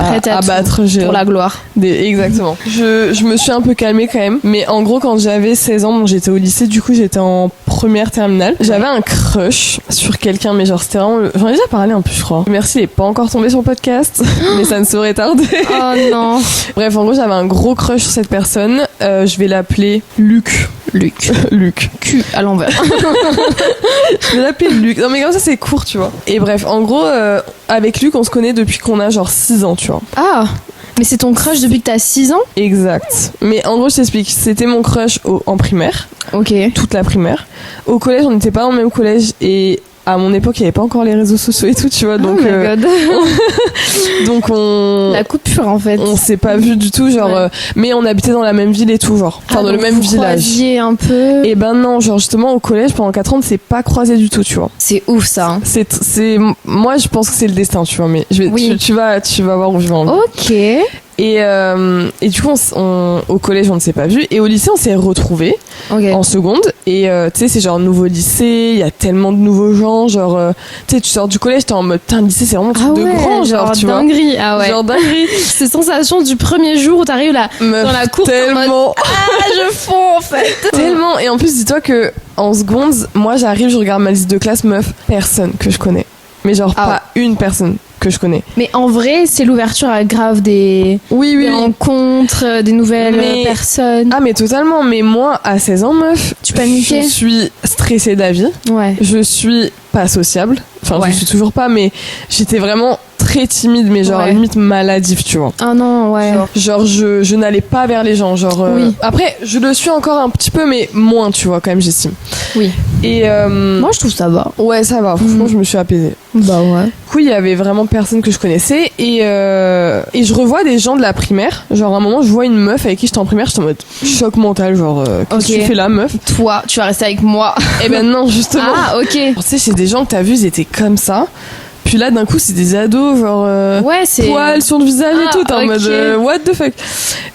battre pour la gloire. Exactement. Je me suis un peu calmée quand même, mais en gros quand j'avais 16 ans, bon, j'étais au lycée, du coup j'étais en première terminale. J'avais un crush sur quelqu'un, mais genre c'était vraiment j'en ai déjà parlé un peu, je crois. Merci, il est pas encore tombé sur le podcast, mais ça ne saurait tarder. Oh non. Bref, en gros j'avais un gros crush sur cette personne. Je vais l'appeler Luc. Luc. Luc. Q à l'envers. Je vais l'appeler Luc. Non, mais comme ça, c'est court, tu vois. Et bref, en gros, avec Luc, on se connaît depuis qu'on a genre 6 ans, tu vois. Ah, mais c'est ton crush depuis que t'as 6 ans? Exact. Mais en gros, je t'explique. C'était mon crush en primaire. Ok. Toute la primaire. Au collège, on n'était pas dans le même collège et à mon époque, il n'y avait pas encore les réseaux sociaux et tout, tu vois. Donc, oh my God. donc la coupure en fait. On s'est pas vu du tout, genre. Ouais. Mais on habitait dans la même ville et tout, genre. Enfin, dans le même village. Un peu. Et ben non, genre justement au collège pendant 4 ans, on s'est pas croisés du tout, tu vois. C'est ouf ça. Hein. Moi, je pense que c'est le destin, tu vois. Mais oui. tu vas voir où je vais en venir. Ok. Et du coup, au collège, on ne s'est pas vu. Et au lycée, on s'est retrouvés en seconde. Et tu sais, c'est genre nouveau lycée, il y a tellement de nouveaux gens. Genre, tu sais, tu sors du collège, t'es en mode, putain, le lycée, c'est vraiment un truc de grand, genre, tu dinguerie. vois. Ah ouais. Genre dinguerie. Ces sensations du premier jour où t'arrives là, meuf, dans la cour, tellement. Mode, je fonds en fait. Tellement. Et en plus, dis-toi que en seconde, moi, j'arrive, je regarde ma liste de classe, meuf, personne que je connais. Mais genre, pas une personne que je connais. Mais en vrai, c'est l'ouverture à grave des rencontres, des nouvelles personnes. Ah, mais totalement. Mais moi, à 16 ans, meuf, tu paniquais? Je suis stressée de la vie. Ouais. Je suis pas sociable. Enfin, je suis toujours pas, mais j'étais vraiment très timide, mais genre limite maladive, tu vois. Ah non, ouais. Genre je n'allais pas vers les gens, genre. Après, je le suis encore un petit peu, mais moins, tu vois, quand même, j'estime. Oui. Et moi, je trouve ça va. Ouais, ça va. Franchement, je me suis apaisée. Bah ouais. Du coup, il y avait vraiment personne que je connaissais et je revois des gens de la primaire. Genre, à un moment, je vois une meuf avec qui j'étais en primaire, j'étais en mode choc mental, genre, qu'est-ce que tu fais là, meuf? Toi, tu vas rester avec moi. Eh ben non, justement. Ah, ok. Tu sais, c'est des gens que t'as vus, ils étaient comme ça. Puis là, d'un coup, c'est des ados, genre, poils sur le visage et tout. T'es en mode, what the fuck?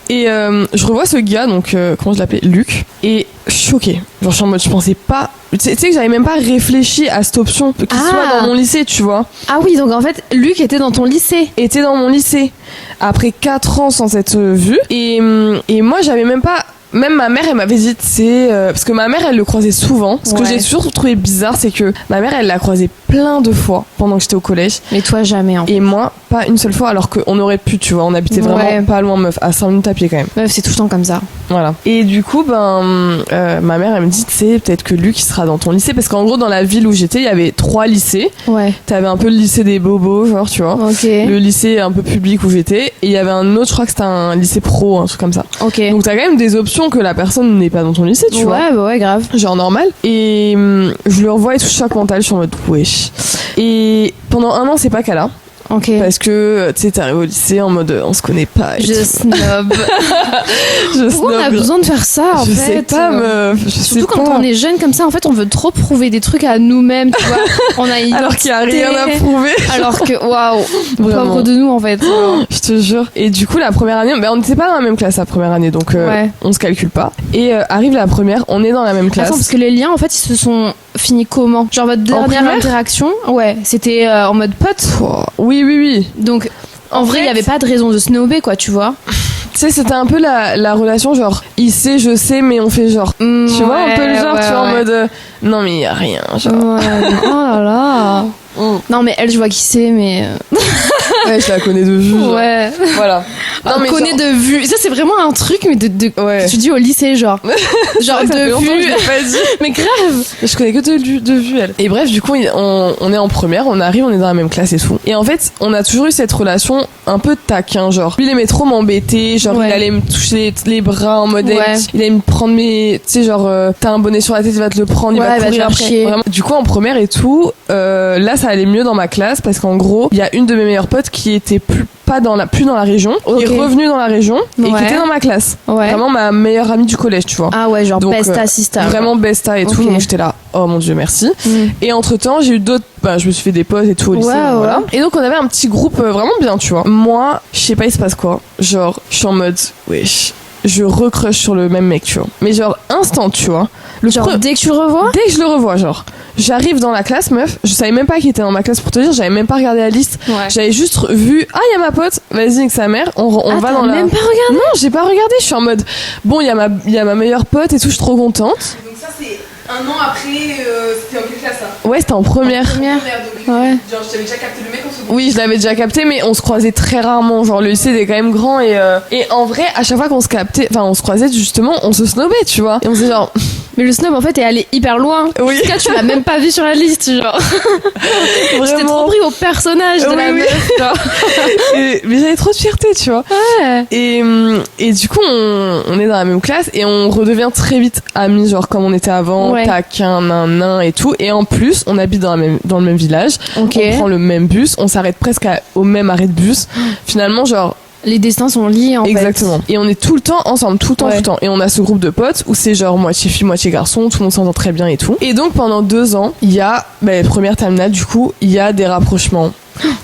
Et je revois ce gars, donc, comment je l'appelais? Luc. Et choquée. Genre, je suis en mode, je pensais pas. Tu sais que j'avais même pas réfléchi à cette option qu'il soit dans mon lycée, tu vois. Ah oui, donc en fait, Luc était dans ton lycée. Était dans mon lycée. Après 4 ans sans être vu. Et moi, j'avais même pas. Même ma mère, elle m'avait dit, tu sais, parce que ma mère, elle le croisait souvent. Ce que j'ai toujours trouvé bizarre, c'est que ma mère, elle l'a croisé plein de fois pendant que j'étais au collège. Mais toi, jamais, en fait. Et moi, pas une seule fois, alors qu'on aurait pu, tu vois. On habitait vraiment pas loin, meuf, à 5 minutes à pied quand même. Meuf, c'est tout le temps comme ça. Voilà. Et du coup, ma mère, elle me dit, tu sais, peut-être que Luc, il sera dans ton lycée. Parce qu'en gros, dans la ville où j'étais, il y avait 3 lycées. Ouais. T'avais un peu le lycée des bobos, genre, tu vois. Ok. Le lycée un peu public où j'étais. Et il y avait un autre, je crois que c'était un lycée pro, un truc comme ça. Ok. Donc t'as quand même des options que la personne n'est pas dans ton lycée, tu vois. Ouais, grave. Genre normal. Et je le revois et tout choc mental, je suis en mode wesh. Et pendant 1 an, c'est pas qu'à là. Ok. Parce que tu sais, t'arrives au lycée en mode on se connaît pas. Je snob. Pourquoi on a besoin de faire ça en fait? Je sais pas, meuf. Surtout quand on est jeune comme ça, en fait, on veut trop prouver des trucs à nous-mêmes, tu vois. On a alors qu'il y a rien à prouver. Alors que waouh, pauvre de nous en fait. Je te jure. Et du coup, la première année, on n'était pas dans la même classe la première année, donc on se calcule pas. Et arrive la première, on est dans la même classe. Attends, parce que les liens, en fait, ils se sont finis comment? Genre votre dernière interaction, c'était en mode pote. Oui. Donc en vrai, il y avait pas de raison de snobber, quoi, tu vois. Tu sais, c'était un peu la relation genre il sait, je sais, mais on fait genre. Tu vois un peu le genre, tu vois, en mode non mais il y a rien, genre. Oh là là. Non mais elle, je vois qui c'est, mais ouais, je la connais de vue. Ouais. Voilà. Non, mais connais de vue. Ça, c'est vraiment un truc, mais que tu dis au lycée, genre. Genre de vue. Mais grave. Je connais que de vue, elle. Et bref, du coup, on est en première, on arrive, on est dans la même classe et tout. Et en fait, on a toujours eu cette relation un peu taquin, genre. Lui, il aimait trop m'embêter, genre, il allait me toucher les bras en mode. Il allait me prendre mes. Tu sais, genre, t'as un bonnet sur la tête, il va te le prendre, il va courir après. Vraiment. Du coup, en première et tout, là, ça allait mieux dans ma classe parce qu'en gros, il y a une de mes meilleures potes qui était plus dans la région, qui est revenue dans la région et qui était dans ma classe. Vraiment ma meilleure amie du collège, tu vois. Ah ouais, genre donc, besta sister. Vraiment besta et tout. Donc j'étais là, oh mon dieu, merci. Et entre temps, j'ai eu d'autres. Je me suis fait des potes et tout au lycée. Voilà. Et donc on avait un petit groupe vraiment bien, tu vois. Moi, je sais pas, il se passe quoi. Genre, je suis en mode, wesh. Je recrush sur le même mec, tu vois. Mais genre, instant, tu vois. Dès que tu le revois? Dès que je le revois, genre. J'arrive dans la classe, meuf. Je savais même pas qui était dans ma classe pour te dire. J'avais même pas regardé la liste. J'avais juste vu, il y a ma pote. Vas-y, avec sa mère. On va dans la. Même pas regardé? Non, j'ai pas regardé. Je suis en mode, bon, il y a ma meilleure pote et tout. Je suis trop contente. Donc ça, c'est Un an après, c'était en quelle classe ça? Ouais, c'était en première. Donc, ouais. Genre, je t'avais déjà capté le mec en seconde. Oui, je l'avais déjà capté, mais on se croisait très rarement. Genre, le lycée était quand même grand et en vrai, à chaque fois qu'on se captait, enfin, on se croisait justement, on se snobait, tu vois. Et on se disait genre. Mais le snob en fait est allé hyper loin. Oui. Jusqu'à tu l'as même pas vu sur la liste, genre. J'étais trop pris au personnage de la meuf, genre. Mais j'avais trop de fierté, tu vois. Ouais. Et du coup, on est dans la même classe et on redevient très vite amis, genre comme on était avant, taquin, nain et tout. Et en plus, on habite dans le même village. Okay. On prend le même bus, on s'arrête presque au même arrêt de bus. Finalement, genre. Les destins sont liés en fait. Exactement. Et on est tout le temps ensemble, tout le temps. Et on a ce groupe de potes où c'est genre moitié fille, moitié garçon, tout le monde s'entend très bien et tout. Et donc pendant 2 ans, il y a, première terminale du coup, il y a des rapprochements.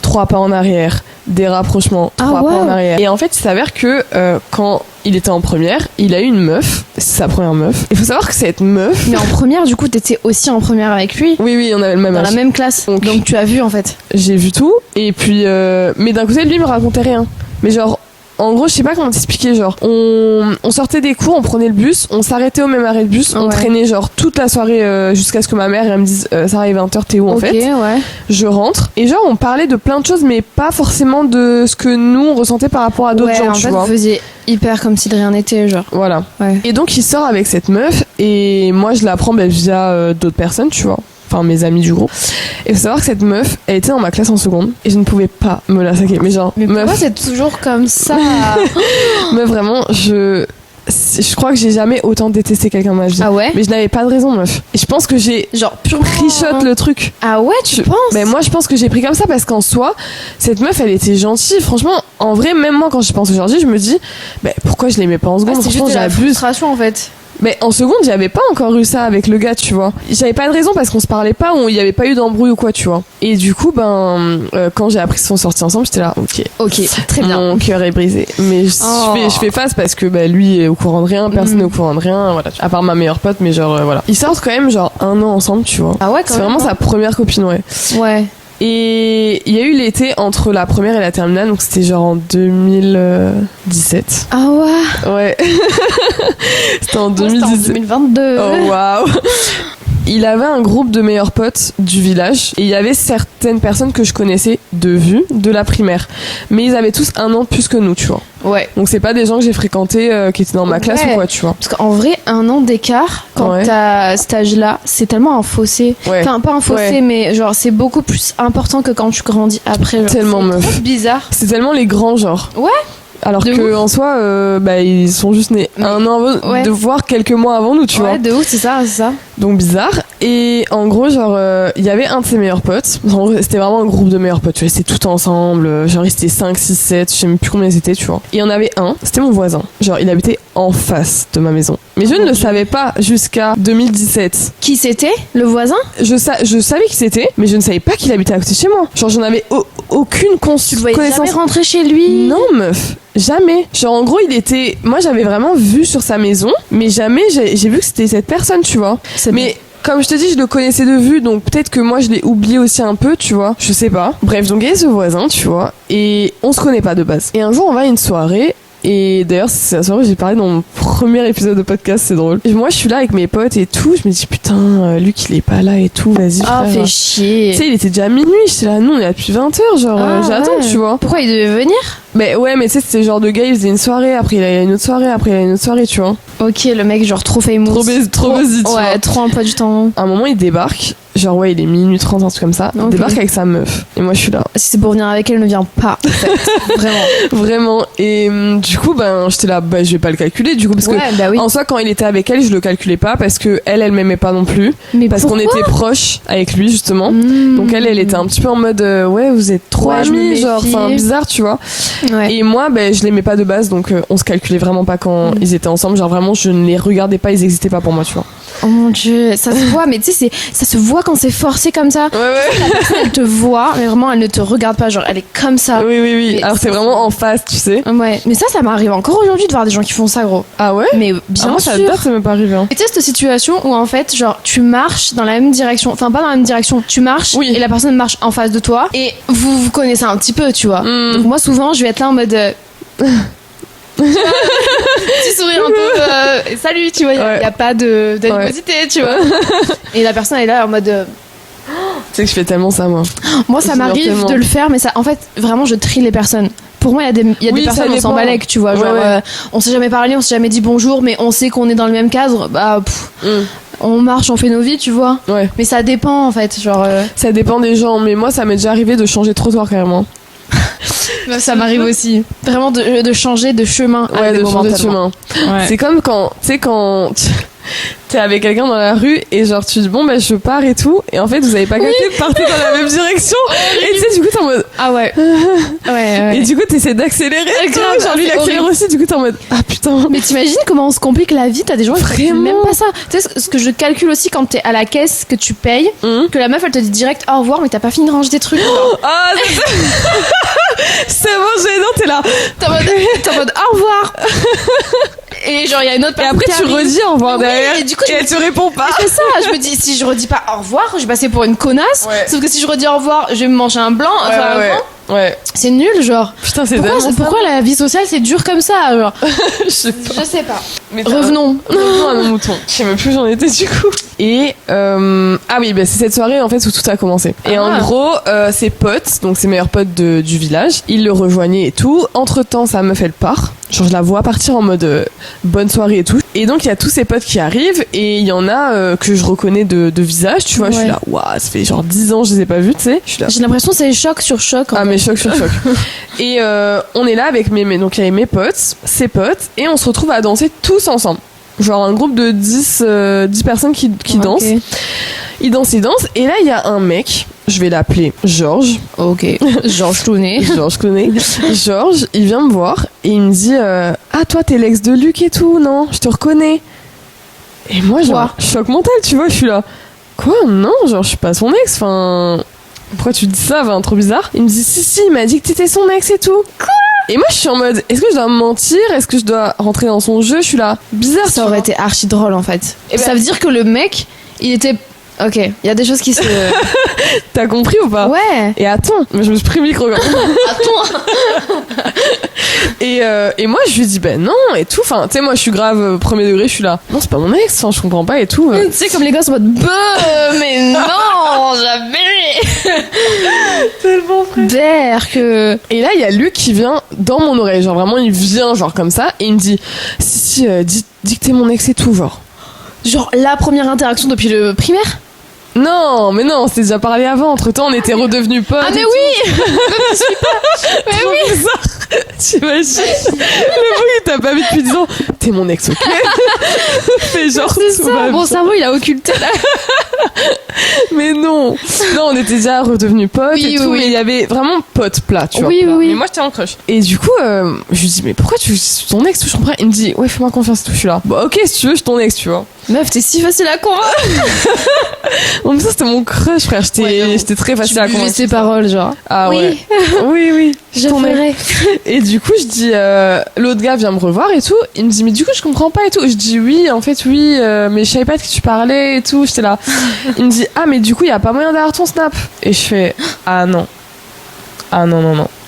3 pas en arrière, des rapprochements, 3 pas en arrière. Et en fait, il s'avère que quand il était en première, il a eu une meuf, c'est sa première meuf. Il faut savoir que cette meuf... Mais en première, du coup, t'étais aussi en première avec lui? Oui, on avait le même âge. Dans la même classe. Donc tu as vu en fait. J'ai vu tout. Et puis, mais d'un côté, lui, il me racontait rien. Mais genre, en gros, je sais pas comment t'expliquer, genre, on sortait des cours, on prenait le bus, on s'arrêtait au même arrêt de bus, on traînait genre toute la soirée jusqu'à ce que ma mère elle me dise Sarah, il est 20h, t'es où en fait? Je rentre et genre on parlait de plein de choses mais pas forcément de ce que nous on ressentait par rapport à d'autres gens, tu vois. Vous faisiez hyper comme si de rien n'était, genre. Voilà. Ouais. Et donc il sort avec cette meuf et moi je l'apprends via d'autres personnes, tu vois. Enfin mes amis du groupe. Et faut savoir que cette meuf, elle était dans ma classe en seconde et je ne pouvais pas me la saquer. Mais genre, mais pourquoi c'est toujours comme ça? Mais vraiment, je crois que j'ai jamais autant détesté quelqu'un de ma vie. Ah ouais? Mais je n'avais pas de raison, meuf. Et je pense que j'ai genre purement shot le truc. Ah ouais, tu penses? Mais moi je pense que j'ai pris comme ça parce qu'en soi, cette meuf elle était gentille. Franchement, en vrai, même moi quand je pense aujourd'hui, je me dis pourquoi je l'aimais pas en seconde? C'est juste de la frustration en fait. Mais en seconde, j'avais pas encore eu ça avec le gars, tu vois. J'avais pas de raison parce qu'on se parlait pas ou il y avait pas eu d'embrouille ou quoi, tu vois. Et du coup, quand j'ai appris qu'ils sont sortis ensemble, j'étais là, ok, très bien. Mon cœur est brisé. Mais je fais face parce que lui est au courant de rien, personne n'est au courant de rien, voilà. À part ma meilleure pote, mais genre voilà. Ils sortent quand même genre 1 an ensemble, tu vois. Ah ouais, quand c'est vraiment sa première copine, ouais. Ouais. Et il y a eu l'été entre la première et la terminale, donc c'était genre en 2017. Ah ouais. Ouais. C'était en 2017. C'était en 2022. Oh waouh. Il avait un groupe de meilleurs potes du village et il y avait certaines personnes que je connaissais de vue de la primaire, mais ils avaient tous 1 an de plus que nous, tu vois. Ouais. Donc c'est pas des gens que j'ai fréquentés qui étaient dans ma classe ou quoi, tu vois. Parce qu'en vrai, 1 an d'écart quand t'as cet âge-là, c'est tellement un fossé. Enfin pas un fossé, mais genre c'est beaucoup plus important que quand tu grandis après. Genre, tellement meuf. C'est bizarre. C'est tellement les grands genre. Ouais. Alors que en soi, ils sont juste nés 1 an avant, de voir quelques mois avant nous, tu vois. Ouais, de ouf, c'est ça. Donc bizarre. Et en gros, genre, il y avait un de ses meilleurs potes. C'était vraiment un groupe de meilleurs potes, tu vois. C'était tout ensemble. Genre, ils étaient 5, 6, 7. Je sais même plus combien ils étaient, tu vois. Et il y en avait un, c'était mon voisin. Genre, il habitait en face de ma maison. Mais je ne le savais pas jusqu'à 2017. Qui c'était? Le voisin? Je savais qui c'était, mais je ne savais pas qu'il habitait à côté de chez moi. Genre, j'en avais aucune connaissance. Tu voyais jamais rentrer chez lui? Non, meuf. Jamais. Genre, en gros, moi, j'avais vraiment vu sur sa maison, mais jamais j'ai vu que c'était cette personne, tu vois. Mais comme je te dis, je le connaissais de vue, donc peut-être que moi, je l'ai oublié aussi un peu, tu vois. Je sais pas. Bref, donc il y a ce voisin, tu vois, et on se connaît pas de base. Et un jour, on va à une soirée. Et d'ailleurs, c'est la soirée où j'ai parlé dans mon premier épisode de podcast, c'est drôle. Et moi, je suis là avec mes potes et tout. Je me dis, putain, Luc, il est pas là et tout. Vas-y, frère. Ah, fais chier. Tu sais, il était déjà minuit. J'étais là, nous, on est là depuis 20h. Genre, j'attends, tu vois. Pourquoi il devait venir? Mais ouais, mais tu sais, c'était le genre de gars, il faisait une soirée, après il allait une autre soirée, après il allait une autre soirée, tu vois. Ok, le mec, genre trop famous. Trop busy, tu vois. Ouais, trop emploi du temps. À un moment, il débarque. Genre, ouais, il est minuit 30, un truc comme ça. Il débarque avec sa meuf. Et moi, je suis là. Si c'est pour venir avec elle, ne viens pas. En fait. Vraiment. Vraiment. Et du coup, j'étais là, je vais pas le calculer, du coup, parce que en soi, quand il était avec elle, je le calculais pas, parce que elle m'aimait pas non plus. Mais parce qu'on était proches avec lui, justement. Donc elle était un petit peu en mode, ouais, vous êtes trop amis, genre, enfin, bizarre, tu vois. Ouais. Et moi, je l'aimais pas de base, donc on se calculait vraiment pas quand ils étaient ensemble. Genre, vraiment, je ne les regardais pas, ils existaient pas pour moi, tu vois. Oh mon dieu, ça se voit, mais tu sais, ça se voit quand c'est forcé comme ça. Ouais. La personne, elle te voit, mais vraiment, elle ne te regarde pas, genre, elle est comme ça. Oui. Mais alors, c'est vraiment en face, tu sais. Ouais, mais ça m'arrive encore aujourd'hui de voir des gens qui font ça, gros. Ah ouais? Mais bien moi, sûr. Ça m'est pas arrivé. Hein. Et tu sais, cette situation où, en fait, genre, tu marches dans la même direction, enfin, pas dans la même direction, tu marches, et la personne marche en face de toi, et vous connaissez un petit peu, tu vois. Donc, moi, souvent, je vais être là en mode. petit sourire un peu salut, tu vois, il y a pas d'animosité, tu vois. Et la personne est là en mode Tu sais que je fais tellement ça, moi. Moi, ça m'arrive de le faire, mais ça, en fait, vraiment, je trie les personnes. Pour moi, il y a des personnes, on s'en balèque, tu vois. Genre, on s'est jamais parlé, on s'est jamais dit bonjour, mais on sait qu'on est dans le même cadre. Bah, on marche, on fait nos vies, tu vois. Ouais. Mais ça dépend, en fait. Genre, ça dépend des gens, mais moi, ça m'est déjà arrivé de changer de trottoir carrément. Bah, ça m'arrive aussi. Vraiment de changer de chemin. Ouais, de changer de chemin. Ouais. C'est comme quand, tu sais, quand t'es avec quelqu'un dans la rue et genre tu dis bon bah je pars et tout et en fait vous avez pas capté de partir dans la même direction et tu sais du coup t'es en mode ah ouais. Ouais. Et du coup t'essaies d'accélérer genre lui il accélère aussi du coup t'es en mode ah putain. Mais t'imagines comment on se complique la vie, t'as des gens qui calculent même pas ça. Tu sais ce que je calcule aussi quand t'es à la caisse, que tu payes, que la meuf elle te dit direct au revoir mais t'as pas fini de ranger des trucs. Ah c'est bon t'es là t'es en mode au revoir. Et genre il y a une autre personne et après tu redis au revoir derrière et du coup elle te répond pas. C'est ça, je me dis si je redis pas au revoir je vais passer pour une connasse, sauf que si je redis au revoir je vais me manger un blanc, ouais. C'est nul genre. Putain c'est pourquoi la vie sociale c'est dur comme ça genre. Je sais pas. Mais revenons à mon mouton. Je sais même plus où j'en étais du coup. Et ah oui bah, c'est cette soirée en fait où tout a commencé. Et en gros ses potes, donc ses meilleurs potes du village, ils le rejoignaient et tout. Entre temps sa meuf elle part. Genre je la vois partir en mode bonne soirée et tout. Et donc il y a tous ses potes qui arrivent et il y en a que je reconnais de visage, tu vois. Je suis là waouh, ça fait genre 10 ans je les ai pas vus, tu sais. J'ai l'impression que c'est choc sur choc. Mais choc sur choc. Et on est là avec donc il y avait mes potes, ses potes et on se retrouve à danser tous ensemble. Genre un groupe de 10 personnes qui dansent. Ils dansent et là il y a un mec, je vais l'appeler Georges. Ok. Georges Clooney. Georges, il vient me voir et il me dit ah toi t'es l'ex de Luc et tout, non? Je te reconnais. Et moi genre choc mental, tu vois, je suis là. Quoi? Non, genre je suis pas son ex, enfin pourquoi tu dis ça? Enfin, trop bizarre. Il me dit si, il m'a dit que t'étais son ex et tout. Quoi? Et moi je suis en mode est-ce que je dois me mentir? Est-ce que je dois rentrer dans son jeu? Je suis là. Bizarre. Ça aurait été archi drôle en fait. Et ça veut dire que le mec, il était. Ok, il y a des choses qui se. T'as compris ou pas? Ouais. Et attends, je me suis pris le micro. Attends. Et moi je lui dis ben non et tout. Enfin, tu sais, moi je suis grave premier degré, je suis là. Non, c'est pas mon ex, enfin, je comprends pas et tout. Tu sais, comme les gars sont en mode mais non, jamais. Tellement vrai. Que. Et là, il y a Luc qui vient dans mon oreille, genre vraiment, il vient, genre comme ça, et il me dit si, dis que t'es mon ex et tout, genre. Genre la première interaction depuis le primaire? Non, mais non, on s'était déjà parlé avant. Entre-temps, on était redevenus potes. Ah, mais oui. Je suis pas. Mais oui. T'imagines? Le mec, il t'a pas vu depuis 10 ans. T'es mon ex, ok? Fais genre c'est ça, mon cerveau, il a occulté là. Mais non, on était déjà redevenus potes et tout, mais il y avait vraiment potes plats, tu vois. Oui. Mais moi, j'étais en crush. Et du coup, je lui dis, mais pourquoi tu es ton ex, tout, je comprends. Il me dit, ouais, fais-moi confiance, tout, je suis là. Bon, ok, si tu veux, je suis ton ex, tu vois. Meuf, t'es si facile à convaincre. En même temps, c'était mon crush, frère. J'étais très facile à convaincre. Ses paroles, genre. Ah ouais. Oui. Je ferai. Et du coup, je dis, l'autre gars vient me revoir et tout. Il me dit, mais du coup, je comprends pas et tout. Je dis, oui, en fait, oui, mais je savais pas de qui tu parlais et tout. J'étais là. Il me dit, ah, mais du coup, il y a pas moyen d'avoir ton snap. Et je fais, ah non.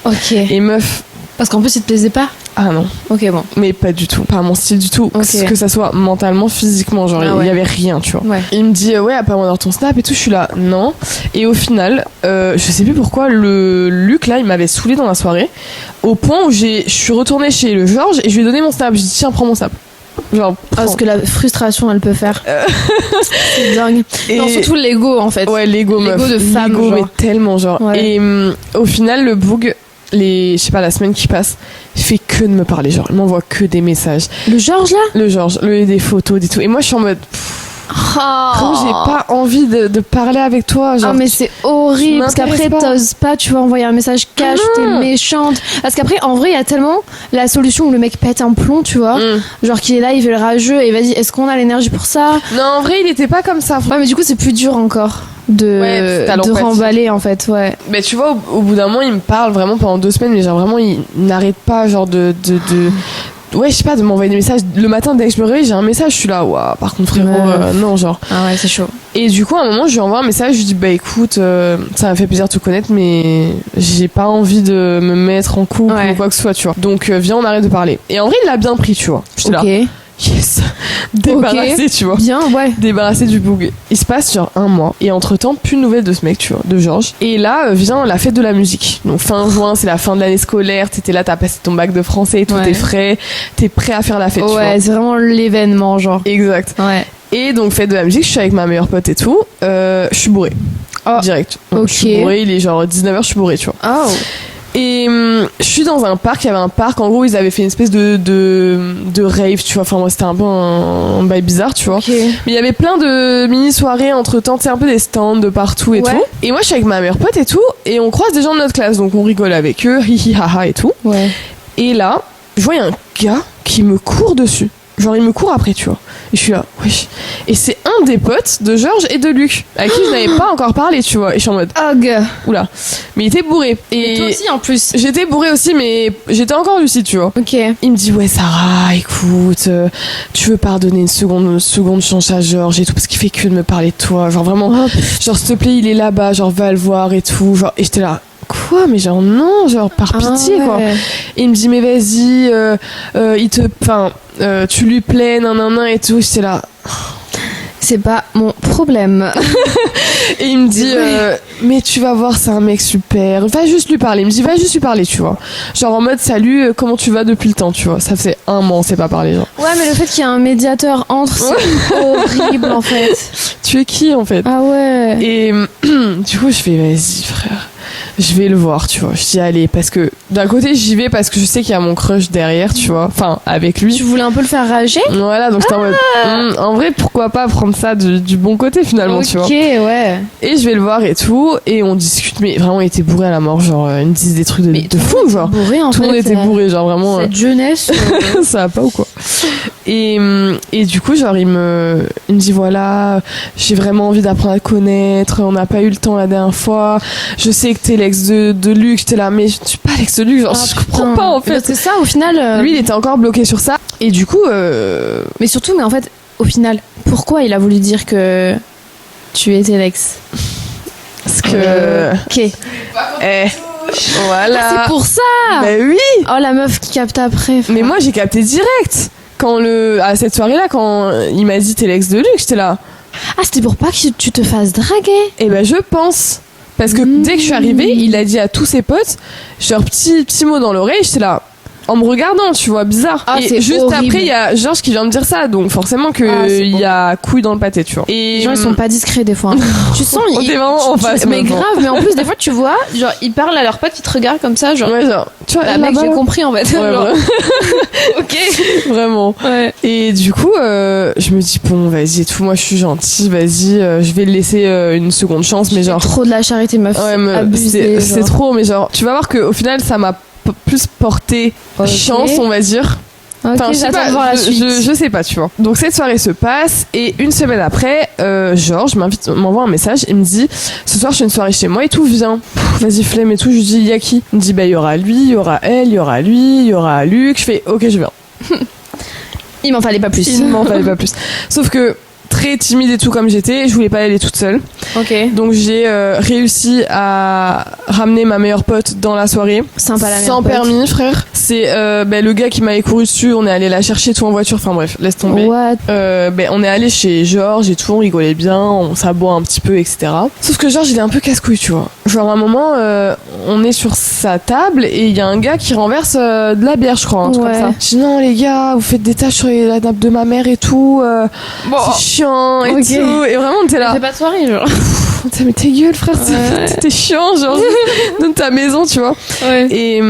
Ok. Et meuf. Parce qu'en plus, il te plaisait pas? Ah non. Ok, bon. Mais pas du tout. Pas mon style du tout. Okay. Que ça soit mentalement, physiquement. Genre, il y avait rien, tu vois. Ouais. Il me dit, ouais, à pas moyen d'avoir ton snap et tout. Je suis là, non. Et au final, je sais plus pourquoi, le Luc, là, il m'avait saoulé dans la soirée. Au point où je suis retournée chez le Georges et je lui ai donné mon snap. Je lui ai dit, tiens, prends mon snap. Genre, parce que la frustration elle peut faire c'est dingue. Et non, surtout l'ego en fait. Ouais, l'ego de femme, l'ego, genre. mais tellement genre. Ouais. Et au final le boug, je sais pas, la semaine qui passe, il fait que de me parler, genre il m'envoie que des messages. Le Georges là? Le Georges, des photos, des tout. Et moi je suis en mode j'ai pas envie de parler avec toi, genre. Ah mais c'est horrible parce qu'après t'oses pas, tu vas envoyer un message cash, t'es méchante. Parce qu'après en vrai il y a tellement la solution où le mec pète un plomb, tu vois. Genre qu'il est là, il veut le rageux et vas-y, est-ce qu'on a l'énergie pour ça? Non, en vrai il était pas comme ça. Ouais, mais du coup c'est plus dur encore de remballer en fait. Ouais. Mais tu vois, au bout d'un moment il me parle vraiment pendant 2 semaines, mais genre vraiment il n'arrête pas genre de ouais, je sais pas, de m'envoyer des messages. Le matin, dès que je me réveille, j'ai un message, je suis là, waouh, par contre, frérot, non, genre. Ah ouais, c'est chaud. Et du coup, à un moment, je lui envoie un message, je lui dis, bah écoute, ça m'a fait plaisir de te connaître, mais j'ai pas envie de me mettre en couple ou quoi que ce soit, tu vois. Donc, viens, on arrête de parler. Et en vrai, il l'a bien pris, tu vois. J'étais là. Yes, débarrassé, tu vois. Bien, ouais. Débarrassé du bug. Il se passe genre un mois et entre-temps plus de nouvelles de ce mec, tu vois, de Georges. Et là vient la fête de la musique. Donc fin juin, c'est la fin de l'année scolaire, t'étais là, t'as passé ton bac de français, tout est frais, t'es prêt à faire la fête, tu vois. Ouais, c'est vraiment l'événement, genre. Exact. Ouais. Et donc fête de la musique, je suis avec ma meilleure pote et tout, je suis bourrée. Direct. Donc, je suis bourrée, il est genre 19h, je suis bourrée, tu vois. Oh. Et je suis dans un parc, il y avait un parc, en gros ils avaient fait une espèce de rave, tu vois, enfin moi c'était un peu un bail bizarre, tu vois. Mais il y avait plein de mini soirées entre temps, c'est un peu des stands de partout et tout. Et moi je suis avec ma meilleure pote et tout, et on croise des gens de notre classe, donc on rigole avec eux, hihi haha et tout. Et là, je vois il y a un gars qui me court dessus. Genre il me court après, tu vois. Et je suis là, wesh. Et c'est un des potes de Georges et de Luc, à qui je n'avais pas encore parlé, tu vois. Et je suis en mode, oula. Mais il était bourré. Et toi aussi en plus. J'étais bourrée aussi, mais j'étais encore lucide, tu vois. Il me dit, ouais Sarah, écoute, tu veux pardonner une seconde chance à Georges et tout, parce qu'il fait que de me parler de toi. Genre vraiment, genre s'il te plaît, il est là-bas, genre va le voir et tout. Genre, et j'étais là. Quoi, mais genre non, genre par pitié quoi. Et il me dit mais vas-y, tu lui plais, nanana et tout. J'étais là. C'est pas mon problème. Et il me dit mais tu vas voir, c'est un mec super. Va juste lui parler. Il me dit va juste lui parler, tu vois. Genre en mode salut, comment tu vas depuis le temps, tu vois. Ça fait un mois on s'est pas parlé, genre. Ouais, mais le fait qu'il y ait un médiateur entre, c'est horrible en fait. Tu es qui en fait? Ah ouais. Et du coup je fais vas-y frère. Je vais le voir, tu vois. Je dis allez, parce que d'un côté j'y vais parce que je sais qu'il y a mon crush derrière, tu vois. Enfin, avec lui. Tu voulais un peu le faire rager. Voilà, donc j'étais en mode en vrai, pourquoi pas prendre ça du bon côté finalement, tu vois. Ok, ouais. Et je vais le voir et tout, et on discute, mais vraiment il était bourré à la mort, genre ils me disent des trucs de fou, genre. Bourré, en tout le monde était bourré, genre vraiment. Cette jeunesse. Ça va pas ou quoi. Et du coup, genre il me dit voilà, j'ai vraiment envie d'apprendre à te connaître, on n'a pas eu le temps la dernière fois, je sais que t'es l'ex de Luc, j'étais là mais je suis pas l'ex de Luc, genre je comprends pas en fait. C'est ça au final. Lui il était encore bloqué sur ça, et du coup mais surtout, mais en fait au final pourquoi il a voulu dire que tu étais l'ex? Parce que voilà. Ah, c'est pour ça. Bah oui. Oh la meuf qui capte après. Mais moi j'ai capté direct quand à cette soirée là, quand il m'a dit t'es l'ex de Luc, j'étais là. Ah, c'était pour pas que tu te fasses draguer. Et ben je pense. Parce que dès que je suis arrivée, il a dit à tous ses potes, genre petit mot dans l'oreille, j'étais là, en me regardant, tu vois, bizarre. Ah, et juste horrible. après, il y a Georges qui vient me dire ça, donc forcément il y a couille dans le pâté, tu vois. Et les gens, ils sont pas discrets des fois. Tu sens, on est vraiment en face. Mais grave, mais en plus, des fois, tu vois, genre, ils parlent à leurs potes, ils te regardent comme ça, genre. Ouais, genre, tu vois, mec, j'ai compris en fait. Ouais, genre. Ok. Vraiment. Ouais. Et du coup, je me dis, bon, vas-y et tout, moi je suis gentille, vas-y, je vais le laisser une seconde chance, mais genre. Trop de la charité, meuf. Ouais, c'est trop, mais genre, tu vas voir qu'au final, ça m'a plus porté chance, on va dire. Enfin, je sais pas, je sais pas, tu vois. Donc cette soirée se passe, et une semaine après, Georges m'envoie un message, il me dit ce soir je fais une soirée chez moi et tout, viens. Vas-y, flemme et tout. Je lui dis, y a qui? Il me dit, bah il y aura lui, il y aura elle, il y aura lui, il y aura Luc. Je fais ok, je viens. Il m'en fallait pas plus. Sauf que très timide et tout comme j'étais, je voulais pas y aller toute seule. Donc j'ai réussi à ramener ma meilleure pote dans la soirée. Sympa, la sans permis, frère. C'est le gars qui m'avait couru dessus, on est allé la chercher tout en voiture, enfin bref, laisse tomber. On est allé chez Georges et tout, on rigolait bien, on s'aboie un petit peu, etc. Sauf que Georges il est un peu casse-couille, tu vois. Genre à un moment, on est sur sa table et il y a un gars qui renverse de la bière, je crois, un truc comme ça. Je dis non les gars, vous faites des tâches sur la nappe de ma mère et tout, c'est chiant et tout. Et vraiment t'es là. C'est pas de soirée, genre. Mais ta gueule, frère, t'es chiant, genre, donne ta maison, tu vois. Et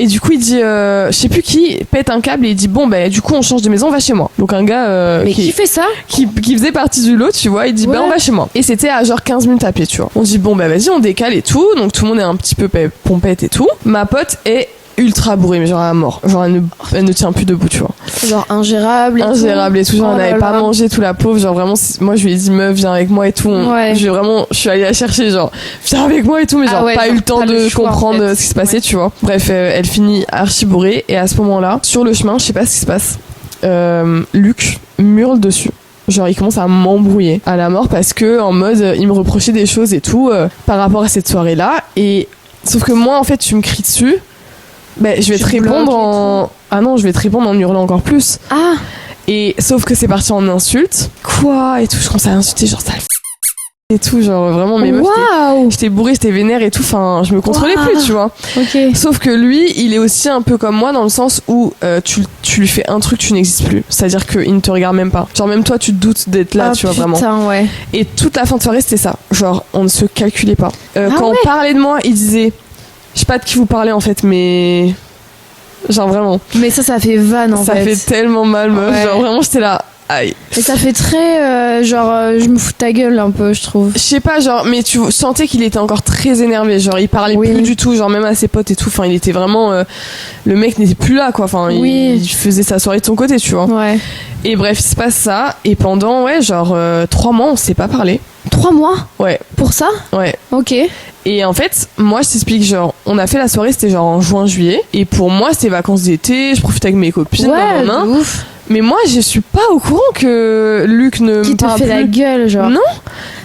du coup, il dit, je sais plus qui, pète un câble et il dit, bon, bah, du coup, on change de maison, on va chez moi. Donc, un gars, qui fait ça? Qui faisait partie du lot, tu vois, il dit, bah, on va chez moi. Et c'était à genre 15 minutes à pied, tu vois. On dit, bon, bah, vas-y, on décale et tout. Donc, tout le monde est un petit peu pompette et tout. Ma pote est ultra bourrée, mais genre à mort. Genre elle ne tient plus debout, tu vois. Genre ingérable Et tout, genre elle n'avait pas mangé, tout la pauvre. Genre vraiment, moi je lui ai dit meuf, viens avec moi et tout. Je suis allée la chercher, genre viens avec moi et tout, mais genre pas eu le temps de comprendre ce qui se passait, tu vois. Bref, elle finit archi bourrée et à ce moment-là, sur le chemin, je sais pas ce qui se passe. Luc m'hurle dessus. Genre il commence à m'embrouiller à la mort parce que en mode il me reprochait des choses et tout par rapport à cette soirée là, et sauf que moi en fait tu me cries dessus, je vais te répondre je vais te répondre en hurlant encore plus. Et sauf que c'est parti en insulte quoi et tout, je commence à insulter genre ça et tout, genre vraiment mes meufs, j'étais bourrée, j'étais vénère et tout, enfin je me contrôlais plus, tu vois. Sauf que lui il est aussi un peu comme moi dans le sens où tu lui fais un truc, tu n'existes plus, c'est à dire qu'il ne te regarde même pas, genre même toi tu te doutes d'être là, tu vois, vraiment. Et toute la fin de soirée c'était ça, genre on ne se calculait pas quand on parlait de moi il disait, je sais pas de qui vous parlez en fait, mais genre vraiment, mais ça fait vanne en fait, ça fait tellement mal meuf, genre vraiment j'étais là. Aïe. Et ça fait très je me fous de ta gueule un peu, je trouve. Je sais pas, genre, mais tu sentais qu'il était encore très énervé, genre il parlait plus du tout, genre même à ses potes et tout, enfin il était vraiment le mec n'était plus là quoi, enfin il faisait sa soirée de son côté, tu vois. Et bref, il se passe ça et pendant 3 mois on s'est pas parlé. 3 mois? Ouais. Pour ça? Ouais. Ok. Et en fait, moi je t'explique, genre on a fait la soirée, c'était genre en juin-juillet, et pour moi c'était vacances d'été, je profitais avec mes copines, de ouf. Mais moi, je suis pas au courant que Luc ne me parle plus. Qui te fait la gueule, genre. Non.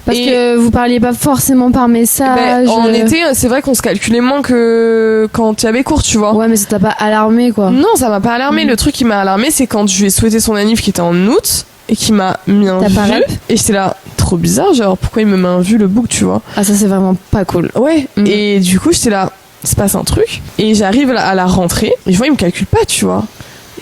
Parce que vous parliez pas forcément par message. En été, c'est vrai qu'on se calculait moins que quand il y avait cours, tu vois. Ouais, mais ça t'a pas alarmé, quoi. Non, ça m'a pas alarmé. Le truc qui m'a alarmé, c'est quand je lui ai souhaité son anniv qui était en août et qui m'a mis un vu. Et j'étais là, trop bizarre, genre pourquoi il me met un vu le bouc, tu vois. Ah, ça c'est vraiment pas cool. Ouais. Et du coup, j'étais là, il se passe un truc. Et j'arrive à la rentrée et je vois, il me calcule pas, tu vois.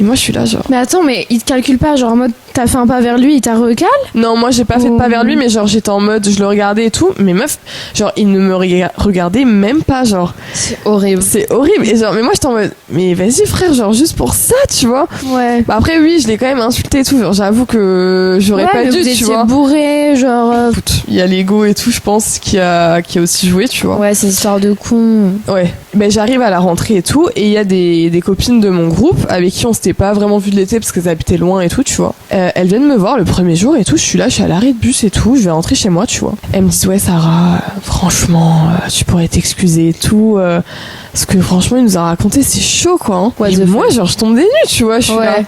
Et moi je suis là genre. Mais attends, mais il te calcule pas, genre en mode t'as fait un pas vers lui, il t'a recal? Non, moi j'ai pas fait de pas vers lui, mais genre j'étais en mode je le regardais et tout, mais meuf, genre il ne me regardait même pas, genre. C'est horrible. C'est horrible. Et genre, mais moi j'étais en mode, mais vas-y frère, genre juste pour ça, tu vois. Ouais. Bah après, oui, je l'ai quand même insulté et tout, genre j'avoue que j'aurais pas dû, tu vois. Bourré, genre. Il y a l'ego et tout, je pense, qui a aussi joué, tu vois. Ouais, c'est une histoire de con. Ouais. Ben j'arrive à la rentrée et tout, et il y a des copines de mon groupe avec qui on s'était pas vraiment vu de l'été parce qu'elles habitaient loin et tout, tu vois. Elles viennent me voir le premier jour et tout, je suis là, je suis à l'arrêt de bus et tout, je vais rentrer chez moi, tu vois. Elles me disent ouais Sarah, franchement, tu pourrais t'excuser et tout, parce que franchement il nous a raconté, c'est chaud quoi. Hein. Et moi genre je tombe des nues, tu vois, je suis là.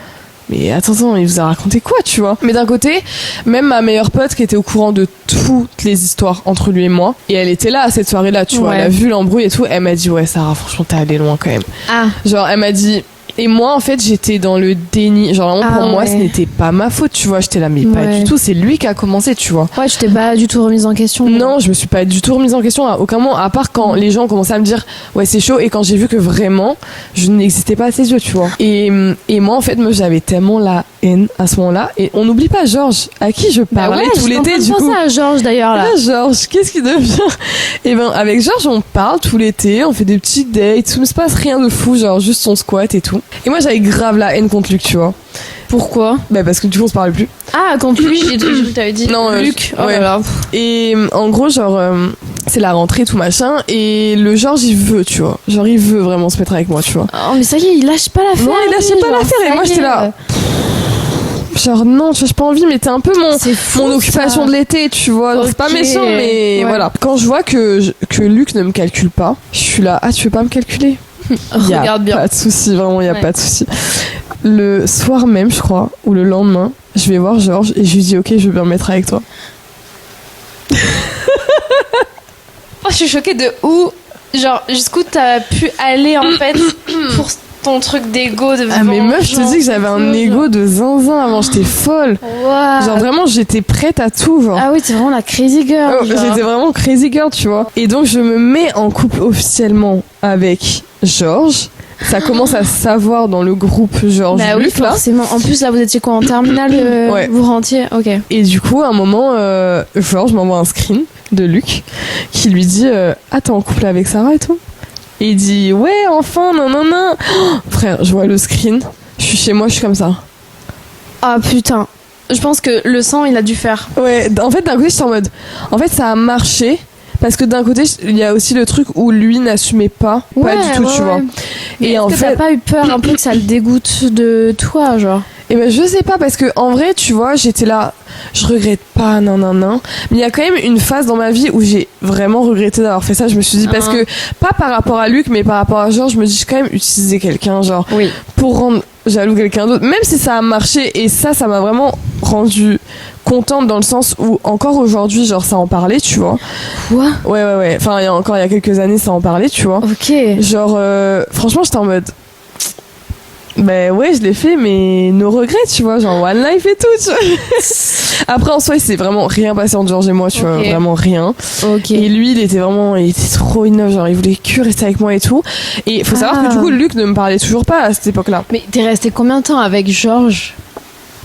Mais attends, il vous a raconté quoi, tu vois? Mais d'un côté, même ma meilleure pote qui était au courant de toutes les histoires entre lui et moi, et elle était là à cette soirée-là, tu vois, elle a vu l'embrouille et tout, elle m'a dit ouais Sarah, franchement t'es allée loin quand même. Genre elle m'a dit. Et moi en fait j'étais dans le déni, genre vraiment pour moi ce n'était pas ma faute, tu vois, j'étais là mais pas du tout, c'est lui qui a commencé, tu vois. Ouais, je t'ai pas du tout remise en question. Non, je me suis pas du tout remise en question à aucun moment, à part quand les gens commençaient à me dire ouais c'est chaud, et quand j'ai vu que vraiment je n'existais pas à ses yeux, tu vois. Et moi en fait j'avais tellement la haine à ce moment-là, et on n'oublie pas Georges à qui je parlais tout l'été, du coup. À Georges d'ailleurs là. Georges, qu'est-ce qui devient? Et ben avec Georges on parle tout l'été, on fait des petits dates, il se passe rien de fou, genre juste son squat et tout. Et moi j'avais grave la haine contre Luc, tu vois. Pourquoi? Bah parce que du coup on se parlait plus. Ah, contre lui, j'ai cru que t'avais dit non, Luc. Ouais. Et en gros genre c'est la rentrée tout machin, et le Georges il veut, tu vois. Genre il veut vraiment se mettre avec moi, tu vois. Oh mais ça y est, il lâche pas l'affaire. Non, il lâchait pas l'affaire, et moi j'étais là. Genre non, tu vois, j'ai pas envie, mais t'es un peu mon occupation ça. De l'été, tu vois. Okay. C'est pas méchant, mais voilà. Quand je vois que Luc ne me calcule pas, je suis là, ah tu veux pas me calculer? Regarde bien. Pas de souci, vraiment, il y a pas de souci. Le soir même, je crois, ou le lendemain, je vais voir Georges et je lui dis ok, je veux bien me mettre avec toi. Oh, je suis choquée de où, genre jusqu'où t'as pu aller en fait pour ton truc d'ego de ah mais meuf, je te dis que j'avais un ego de zinzin avant, j'étais folle. Wow. Genre vraiment j'étais prête à tout, genre. Ah oui, t'es vraiment la crazy girl. Oh, j'étais vraiment crazy girl, tu vois. Et donc je me mets en couple officiellement avec Georges. Ça commence à savoir dans le groupe Georges Luc, là. Forcément. En plus là vous étiez quoi en terminale vous rentiez. Ok. Et du coup à un moment Georges m'envoie un screen de Luc qui lui dit ah t'es en couple avec Sarah et tout. Et il dit ouais enfin non. Oh, frère, je vois le screen, je suis chez moi, je suis comme ça. Ah putain, je pense que le sang il a dû faire. Ouais, en fait d'un côté j'étais en mode en fait ça a marché parce que d'un côté il y a aussi le truc où lui n'assumait pas du tout, tu vois. Mais Et en est-ce que fait, t'as pas eu peur un peu que ça le dégoûte de toi, genre? et ben je sais pas, parce que en vrai, tu vois, j'étais là, je regrette pas, nan nan nan. Mais il y a quand même une phase dans ma vie où j'ai vraiment regretté d'avoir fait ça. Je me suis dit, parce que, pas par rapport à Luc, mais par rapport à Georges, je me dis, j'ai quand même utilisé quelqu'un, genre, Oui. pour rendre jaloux quelqu'un d'autre. Même si ça a marché, et ça m'a vraiment rendu contente dans le sens où, encore aujourd'hui, genre, ça en parlait, tu vois. Quoi? Ouais. Enfin, il y a quelques années, ça en parlait, tu vois. Ok. Genre, franchement, j'étais en mode. Ben ouais, je l'ai fait, mais nos regrets, tu vois, genre one life et tout, tu vois. Après, en soi, il s'est vraiment rien passé entre Georges et moi, tu vois, vraiment rien. Ok. Et lui, il était trop innocent, genre il voulait que rester avec moi et tout. Et il faut savoir que du coup, Luc ne me parlait toujours pas à cette époque-là. Mais t'es resté combien de temps avec Georges?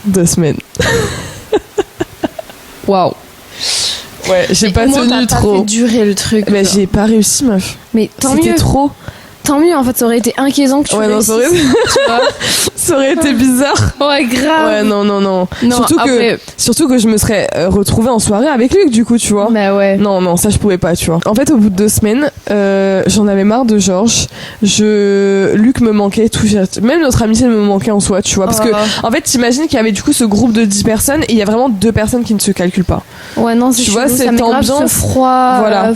2 semaines. Waouh. Ouais, j'ai pas tenu trop. T'as fait durer le truc. Mais j'ai pas réussi, meuf. Mais tant C'était mieux. trop. Tant mieux, en fait, ça aurait été inquiétant que tu non, ça aurait... tu vois. ça aurait été bizarre. Ouais, grave. Ouais, non. Surtout que je me serais retrouvée en soirée avec Luc, du coup, tu vois. Bah ouais. Non, ça je pouvais pas, tu vois. En fait, au bout de 2 semaines, j'en avais marre de Georges. Luc me manquait, tout. Même notre amitié me manquait en soi, tu vois. Parce que, en fait, t'imagines qu'il y avait du coup ce groupe de 10 personnes et il y a vraiment 2 personnes qui ne se calculent pas. Ouais, non, c'est tu vois, cette ambiance, froid. Voilà.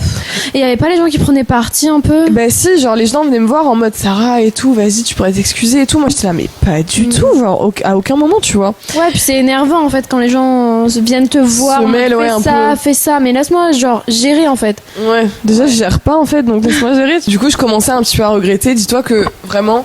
Et il y avait pas les gens qui prenaient parti un peu? Bah si, genre les gens venaient me voir en mode Sarah et tout, vas-y, tu pourrais t'excuser et tout. Moi j'étais là, mais pas du tout, genre à aucun moment, tu vois. Ouais, puis c'est énervant en fait quand les gens viennent te voir. Se mêlent, ouais, fais ça, mais laisse-moi genre gérer en fait. Ouais, déjà je gère pas en fait, donc laisse-moi gérer. Du coup, je commençais un petit peu à regretter. Dis-toi que vraiment,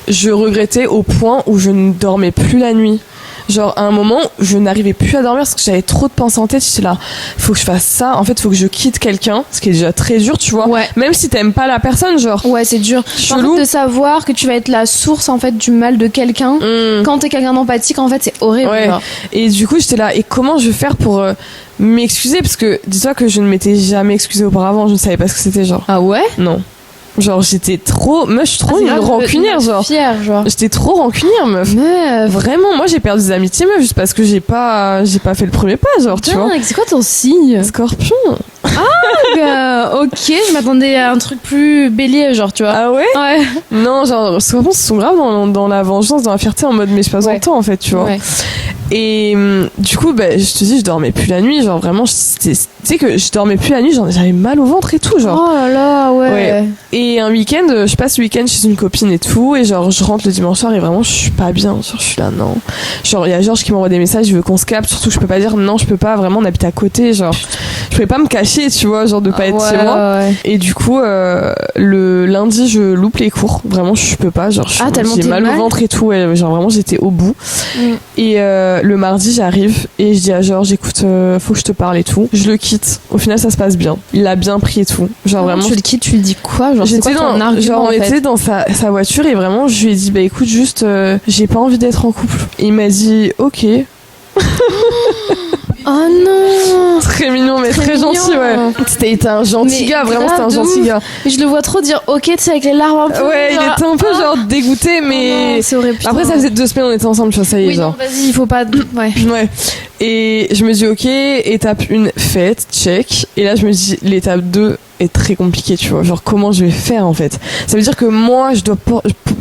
je regrettais au point où je ne dormais plus la nuit. Genre, à un moment, je n'arrivais plus à dormir parce que j'avais trop de pensées en tête. J'étais là, faut que je fasse ça. En fait, faut que je quitte quelqu'un, ce qui est déjà très dur, tu vois. Ouais. Même si t'aimes pas la personne, genre. Ouais, c'est dur. Chelou. En fait, de savoir que tu vas être la source en fait du mal de quelqu'un. Quand t'es quelqu'un d'empathique, en fait, c'est horrible. Ouais. Genre. Et du coup, j'étais là, et comment je vais faire pour m'excuser? Parce que dis-toi que je ne m'étais jamais excusée auparavant, je ne savais pas ce que c'était, genre. Ah ouais? Non. Genre, j'étais trop. Moi, je suis trop une rancunière, genre. Fière, genre. J'étais trop rancunière, meuf. Vraiment, moi, j'ai perdu des amitiés, meuf, juste parce que j'ai pas fait le premier pas, genre, tu vois. C'est quoi ton signe? Scorpion. Ok, je m'attendais à un truc plus bélier, genre, tu vois. Ah ouais? Ouais. Non, genre, Scorpion, ils sont grave dans la vengeance, dans la fierté, en mode, mais je passe mon temps, en fait, tu vois. Ouais. Et du coup, bah, je te dis, je dormais plus la nuit, genre, vraiment, tu sais que je dormais plus la nuit, j'avais mal au ventre et tout, genre. Oh là là, ouais. Et un week-end, je passe le week-end chez une copine et tout, et genre, je rentre le dimanche soir et vraiment, je suis pas bien, genre, je suis là, non. Genre, il y a Georges qui m'envoie des messages, il veut qu'on se capte, surtout, je peux pas dire, non, je peux pas, vraiment, on habite à côté, genre, je pouvais pas me cacher, tu vois, genre, de pas être chez moi. Ouais. Et du coup, le lundi, je loupe les cours, vraiment, je peux pas, genre, j'ai mal au ventre et tout, ouais, genre, vraiment, j'étais au bout. Et le mardi, j'arrive et je dis à Georges, écoute, faut que je te parle et tout. Je le quitte. Au final, ça se passe bien. Il l'a bien pris et tout. Genre vraiment. Tu le quittes, tu lui dis quoi? Genre, j'étais on était dans sa voiture et vraiment, je lui ai dit, bah écoute, juste, j'ai pas envie d'être en couple. Et il m'a dit, ok. Oh non! Très mignon, mais très gentil, ouais. C'était un gentil gars, vraiment, c'était un gentil gars. Et je le vois trop dire ok, tu sais, avec les larmes un peu. Ouais, il était un peu genre dégoûté, mais. Non, c'est horrible. Après, ça faisait 2 semaines, on était ensemble, tu vois, ça y est, oui, genre. Non, vas-y, il faut pas. Ouais. Ouais. Et je me dis ok, étape 1 faite, check. Et là, je me dis l'étape 2 est très compliquée, tu vois. Genre, comment je vais faire en fait? Ça veut dire que moi, je dois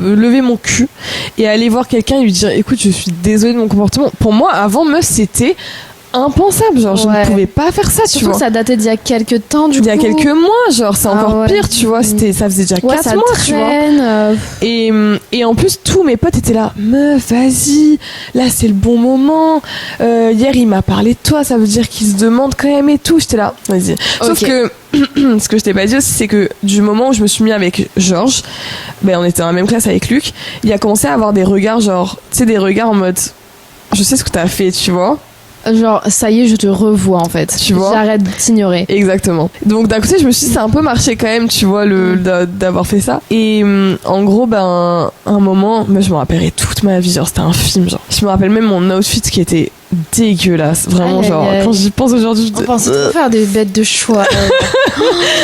lever mon cul et aller voir quelqu'un et lui dire écoute, je suis désolée de mon comportement. Pour moi, avant, meuf, c'était impensable, genre je ne pouvais pas faire ça. Surtout tu vois, que ça datait d'il y a quelques temps, du coup. Il y a quelques mois, genre c'est encore pire, tu vois, ça faisait déjà 4 mois, tu vois. Et en plus tous mes potes étaient là, meuf, vas-y, là c'est le bon moment. Hier il m'a parlé de toi, ça veut dire qu'il se demande quand même et tout. J'étais là, vas-y. Sauf que ce que je t'ai pas dit aussi, c'est que du moment où je me suis mis avec Georges, ben on était dans la même classe avec Luc, il a commencé à avoir des regards genre, tu sais, des regards en mode je sais ce que t'as fait, tu vois. Genre, ça y est, je te revois en fait. Tu vois. J'arrête de t'ignorer. Exactement. Donc d'un côté, je me suis dit, ça a un peu marché quand même, tu vois, d'avoir fait ça. Et en gros, ben, un moment, moi, je me rappellerai toute ma vie, genre, c'était un film, genre. Je me rappelle même mon outfit qui était dégueulasse. Vraiment, genre, quand j'y pense aujourd'hui, on pensait trop faire des bêtes de choix.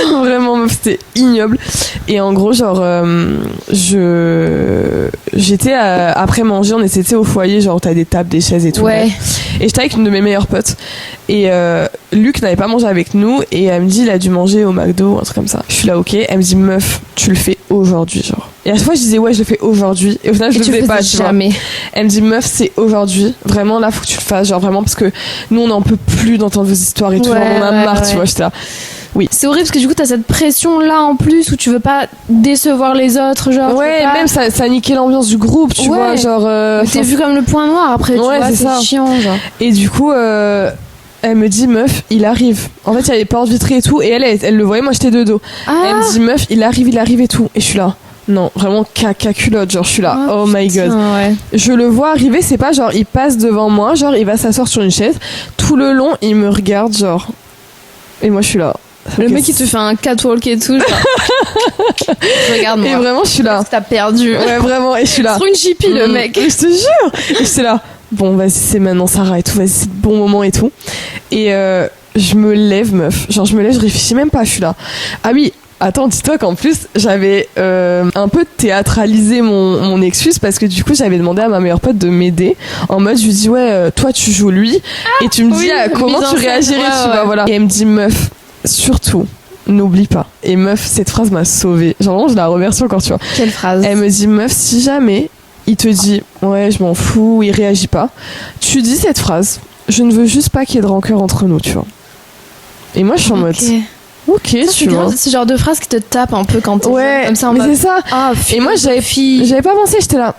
Vraiment, c'était ignoble. Et en gros, genre, j'étais après manger, on était au foyer, genre, t'as des tables, des chaises et tout. Ouais. Et j'étais avec une de mes meilleures potes. Et Luc n'avait pas mangé avec nous. Et elle me dit, il a dû manger au McDo, un truc comme ça. Je suis là, ok. Elle me dit, meuf, tu le fais aujourd'hui, genre. Et à chaque fois, je disais, ouais, je le fais aujourd'hui. Et au final, je le faisais pas, tu vois. Jamais. Elle me dit, meuf, c'est aujourd'hui. Vraiment, là, faut que tu le fasses. Genre, vraiment, parce que nous, on n'en peut plus d'entendre vos histoires et tout. Ouais, genre, on a marre, tu vois. J'étais là. Oui. C'est horrible parce que du coup, t'as cette pression-là en plus où tu veux pas décevoir les autres. Genre, Ouais, même ça niquait l'ambiance du groupe, tu vois. Genre. T'es vu comme le point noir après, tu vois, c'est chiant, genre. Et du coup, elle me dit, meuf, il arrive. En fait, il y avait porte vitrée et tout. Et elle le voyait, moi, j'étais de dos. Elle me dit, meuf, il arrive et tout. Et je suis là. Non, vraiment caca culotte, genre je suis là, oh my god. Ouais. Je le vois arriver, c'est pas genre il passe devant moi, genre il va s'asseoir sur une chaise, tout le long il me regarde genre, et moi je suis là. Le mec il te fait un catwalk et tout, genre. Regarde moi. Et vraiment je suis là. T'as perdu. Ouais vraiment, et je suis là. Trop une chippie le mec. Et je te jure. Et j'étais là, bon vas-y c'est maintenant Sarah et tout, vas-y c'est le bon moment et tout. Et je me lève meuf, genre je me lève, je réfléchis même pas, je suis là. Ah oui. Attends, dis-toi qu'en plus, j'avais un peu théâtralisé mon excuse parce que du coup, j'avais demandé à ma meilleure pote de m'aider. En mode, je lui dis, ouais, toi, tu joues lui et tu me dis comment tu réagirais, tu vois, voilà. Et elle me dit, meuf, surtout, n'oublie pas. Et meuf, cette phrase m'a sauvée. Genre, vraiment, je la remercie encore, tu vois. Quelle phrase? Elle me dit, meuf, si jamais il te dit, ouais, je m'en fous, il réagit pas, tu dis cette phrase, je ne veux juste pas qu'il y ait de rancœur entre nous, tu vois. Et moi, je suis en mode... Ok, tu vois. C'est ce genre de phrase qui te tape un peu quand t'es comme ça en mais mode... c'est ça. Ah, et moi, j'avais pas pensé, j'étais là.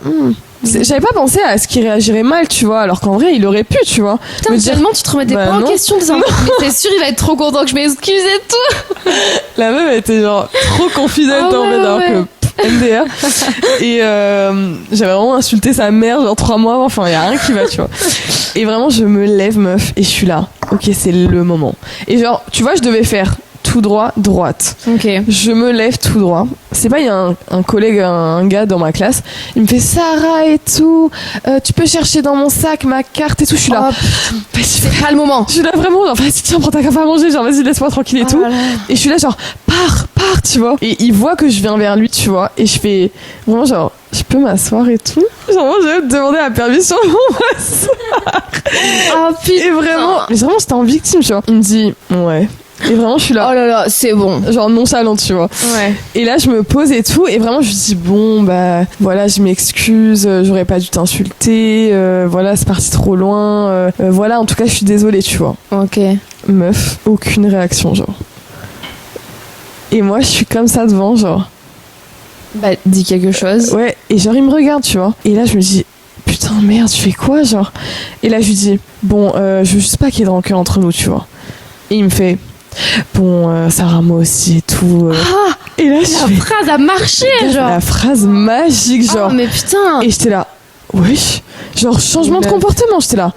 J'avais pas pensé à ce qu'il réagirait mal, tu vois, alors qu'en vrai, il aurait pu, tu vois. Putain, tellement tu te remettais pas en question, disant, mais c'est sûr, il va être trop content que je m'excuse et tout. La meuf était genre trop confidente en fait, alors que MDR. Et j'avais vraiment insulté sa mère, genre 3 mois, enfin, y a rien qui va, tu vois. Et vraiment, je me lève, meuf, et je suis là. Ok, c'est le moment. Et genre, tu vois, je devais faire tout droit, droite. Ok. Je me lève tout droit. C'est pas, il y a un collègue, un gars dans ma classe, il me fait Sarah et tout, tu peux chercher dans mon sac ma carte et tout. Je suis là. C'est pas le moment. Je suis là vraiment, genre, vas-y, tiens, prends ta café à manger, genre, vas-y, laisse-moi tranquille et tout. Et je suis là, genre, pars, tu vois. Et il voit que je viens vers lui, tu vois. Et je fais, vraiment, genre, je peux m'asseoir et tout. Genre, moi, je vais te demander la permission pour m'asseoir. Oh putain. Et vraiment, mais vraiment, j'étais en victime, tu vois. Il me dit, ouais. Et vraiment, je suis là. Oh là là, c'est bon. Genre nonchalant, tu vois. Ouais. Et là, je me pose et tout. Et vraiment, je me dis, bon, bah, voilà, je m'excuse. J'aurais pas dû t'insulter. Voilà, c'est parti trop loin. Voilà, en tout cas, je suis désolée, tu vois. Ok. Meuf, aucune réaction, genre. Et moi, je suis comme ça devant, genre. Bah, dis quelque chose. Ouais, et genre, il me regarde, tu vois. Et là, je me dis, putain, merde, tu fais quoi, genre. Et là, je lui dis, bon, je veux juste pas qu'il y ait de rancœur entre nous, tu vois. Et il me fait, bon, Sarah, moi aussi et tout. Et là, la phrase a marché, genre. La phrase magique, genre. Oh, mais putain. Et j'étais là, wesh. Genre, changement de comportement, j'étais là.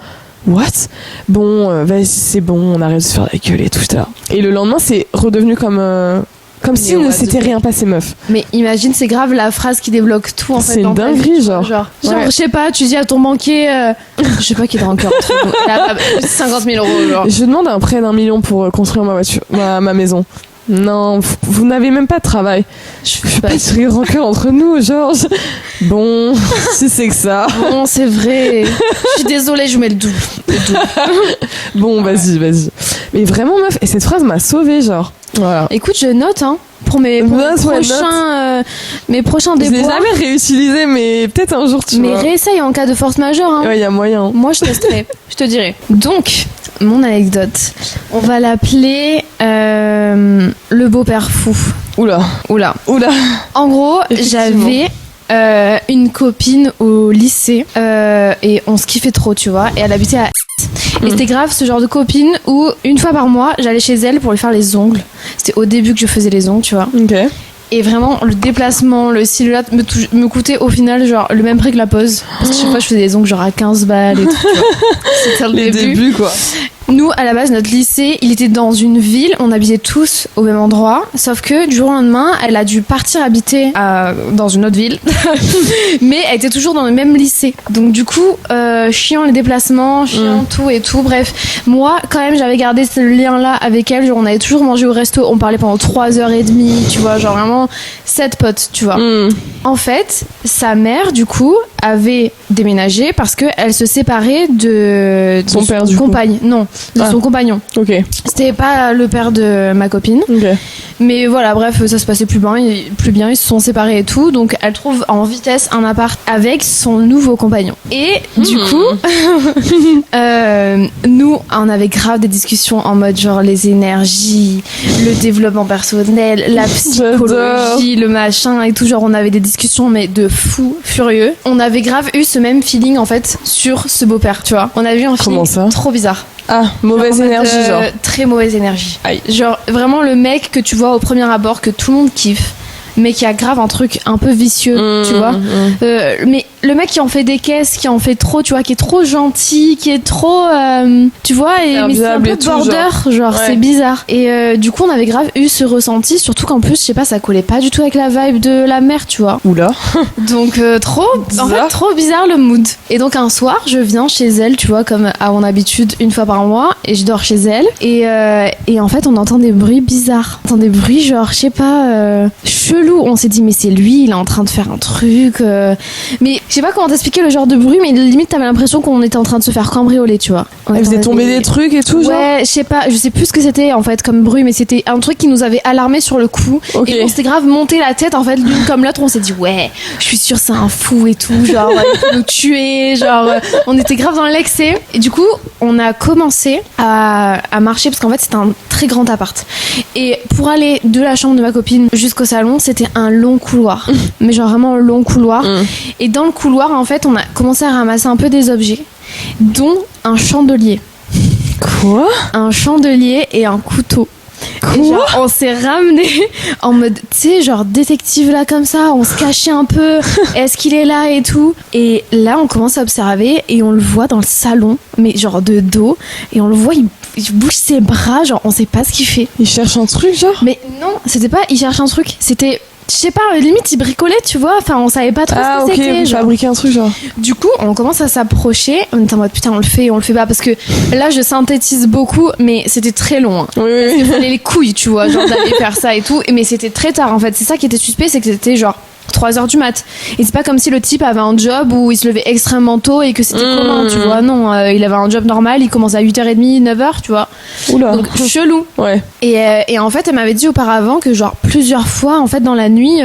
What? Bon, vas-y, c'est bon, on arrête de se faire la gueule et tout, j'étais là. Et le lendemain, c'est redevenu comme si ne s'était rien passé, meuf. Mais imagine, c'est grave la phrase qui débloque tout en fait. C'est une dinguerie, genre. Je sais pas, tu dis à ton banquier, je sais pas qui est encore 50 000 euros, genre. Je demande un prêt d'1 million pour construire ma voiture, ma maison. Non, vous n'avez même pas de travail. Je fais pas de rancœur entre nous, Georges. Bon, si c'est que ça. Bon, c'est vrai. Je suis désolée, je mets le double. Bon, vas-y. Mais vraiment, meuf, et cette phrase m'a sauvée, genre. Voilà. Écoute, je note, hein. Pour mes prochains déboires. Je l'ai jamais réutilisé, mais peut-être un jour tu vois. Mais réessaye en cas de force majeure. Hein. Ouais, y a moyen. Moi, je testerai. Je te dirai. Donc, mon anecdote. On va l'appeler le beau-père fou. Oula. En gros, j'avais une copine au lycée et on se kiffait trop, tu vois. Et elle habitait à... Et c'était grave ce genre de copine où une fois par mois j'allais chez elle pour lui faire les ongles. C'était au début que je faisais les ongles, tu vois. Okay. Et vraiment le déplacement, le silhouette me coûtait au final genre le même prix que la pause. Parce que chaque fois je faisais des ongles genre à 15 balles et tout, tu vois. C'était le début quoi. Nous, à la base, notre lycée, il était dans une ville, on habitait tous au même endroit, sauf que du jour au lendemain, elle a dû partir habiter dans une autre ville, mais elle était toujours dans le même lycée. Donc du coup, chiant les déplacements, chiant tout et tout, bref. Moi, quand même, j'avais gardé ce lien-là avec elle, genre on avait toujours mangé au resto, on parlait pendant 3h30, tu vois, genre vraiment 7 potes, tu vois. En fait, sa mère, du coup, avait déménagé parce qu'elle se séparait de son père, compagne. Non. de son compagnon. Ok. C'était pas le père de ma copine. Ok. Mais voilà, bref, ça se passait plus bien, ils se sont séparés et tout. Donc elle trouve en vitesse un appart avec son nouveau compagnon. Et du coup, nous, on avait grave des discussions en mode genre les énergies, le développement personnel, la psychologie, le machin et tout. Genre on avait des discussions mais de fou furieux. On avait grave eu ce même feeling en fait sur ce beau-père, tu vois. On a eu un feeling trop bizarre. Ah, mauvaise énergie, genre. Très mauvaise énergie. Aïe. Genre, vraiment le mec que tu vois au premier abord, que tout le monde kiffe, mais qui a grave un truc un peu vicieux, tu vois. Mais le mec qui en fait des caisses, qui en fait trop, tu vois, qui est trop gentil, qui est trop, tu vois, et mais c'est un peu border, genre c'est bizarre. Et du coup, on avait grave eu ce ressenti, surtout qu'en plus, je sais pas, ça collait pas du tout avec la vibe de la mère, tu vois. Oula. Donc en fait, trop bizarre le mood. Et donc un soir, je viens chez elle, tu vois, comme à mon habitude, une fois par mois, et je dors chez elle. Et en fait, on entend des bruits bizarres. On entend des bruits genre, je sais pas, chelous. On s'est dit mais c'est lui, il est en train de faire un truc. Mais je sais pas comment t'expliquer le genre de bruit, mais limite t'avais l'impression qu'on était en train de se faire cambrioler, tu vois. Elle faisait tomber des trucs et tout, genre. Ouais, je sais pas, je sais plus ce que c'était en fait comme bruit, mais c'était un truc qui nous avait alarmé sur le coup. Et on s'était grave monté la tête en fait l'une comme l'autre. On s'est dit ouais, je suis sûre c'est un fou et tout, genre il peut nous tuer, genre on était grave dans l'excès. Et du coup on a commencé à marcher parce qu'en fait c'était un très grand appart. Et pour aller de la chambre de ma copine jusqu'au salon, c'était un long couloir, mais genre vraiment un long couloir. Et dans le couloir en fait on a commencé à ramasser un peu des objets, dont un chandelier. Quoi? Un chandelier et un couteau. Quoi? Et genre, on s'est ramené en mode, tu sais, genre détective là comme ça, on se cachait un peu, est-ce qu'il est là et tout. Et là, on commence à observer et on le voit dans le salon, mais genre de dos, et on le voit, il bouge ses bras, genre on sait pas ce qu'il fait. Il cherche un truc, genre? Mais non, c'était pas, il cherche un truc, c'était... Je sais pas, limite il bricolait, tu vois, enfin on savait pas trop ce que c'était. Ah ok, fabriquer un truc genre. Du coup, on commence à s'approcher, on est en mode putain on le fait pas, parce que là je synthétise beaucoup, mais c'était très long. Hein. Oui. Il fallait les couilles, tu vois, genre d'aller faire ça et tout, mais c'était très tard en fait, c'est ça qui était suspect, c'est que c'était genre 3h du mat. Et c'est pas comme si le type avait un job où il se levait extrêmement tôt et que c'était commun, tu vois. Non, il avait un job normal, il commence à 8h30, 9h, tu vois. Oula. Donc chelou. Ouais. Et en fait, elle m'avait dit auparavant que genre plusieurs fois, en fait, dans la nuit,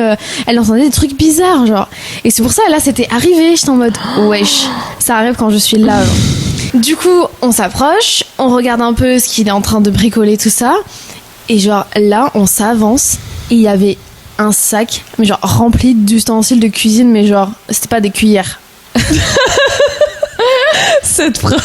elle entendait des trucs bizarres, genre. Et c'est pour ça, là, c'était arrivé. J'étais en mode, wesh, ça arrive quand je suis là. Genre. Du coup, on s'approche, on regarde un peu ce qu'il est en train de bricoler, tout ça. Et genre, là, on s'avance. Et il y avait un sac, mais genre rempli d'ustensiles de cuisine, mais genre, c'était pas des cuillères. Cette phrase.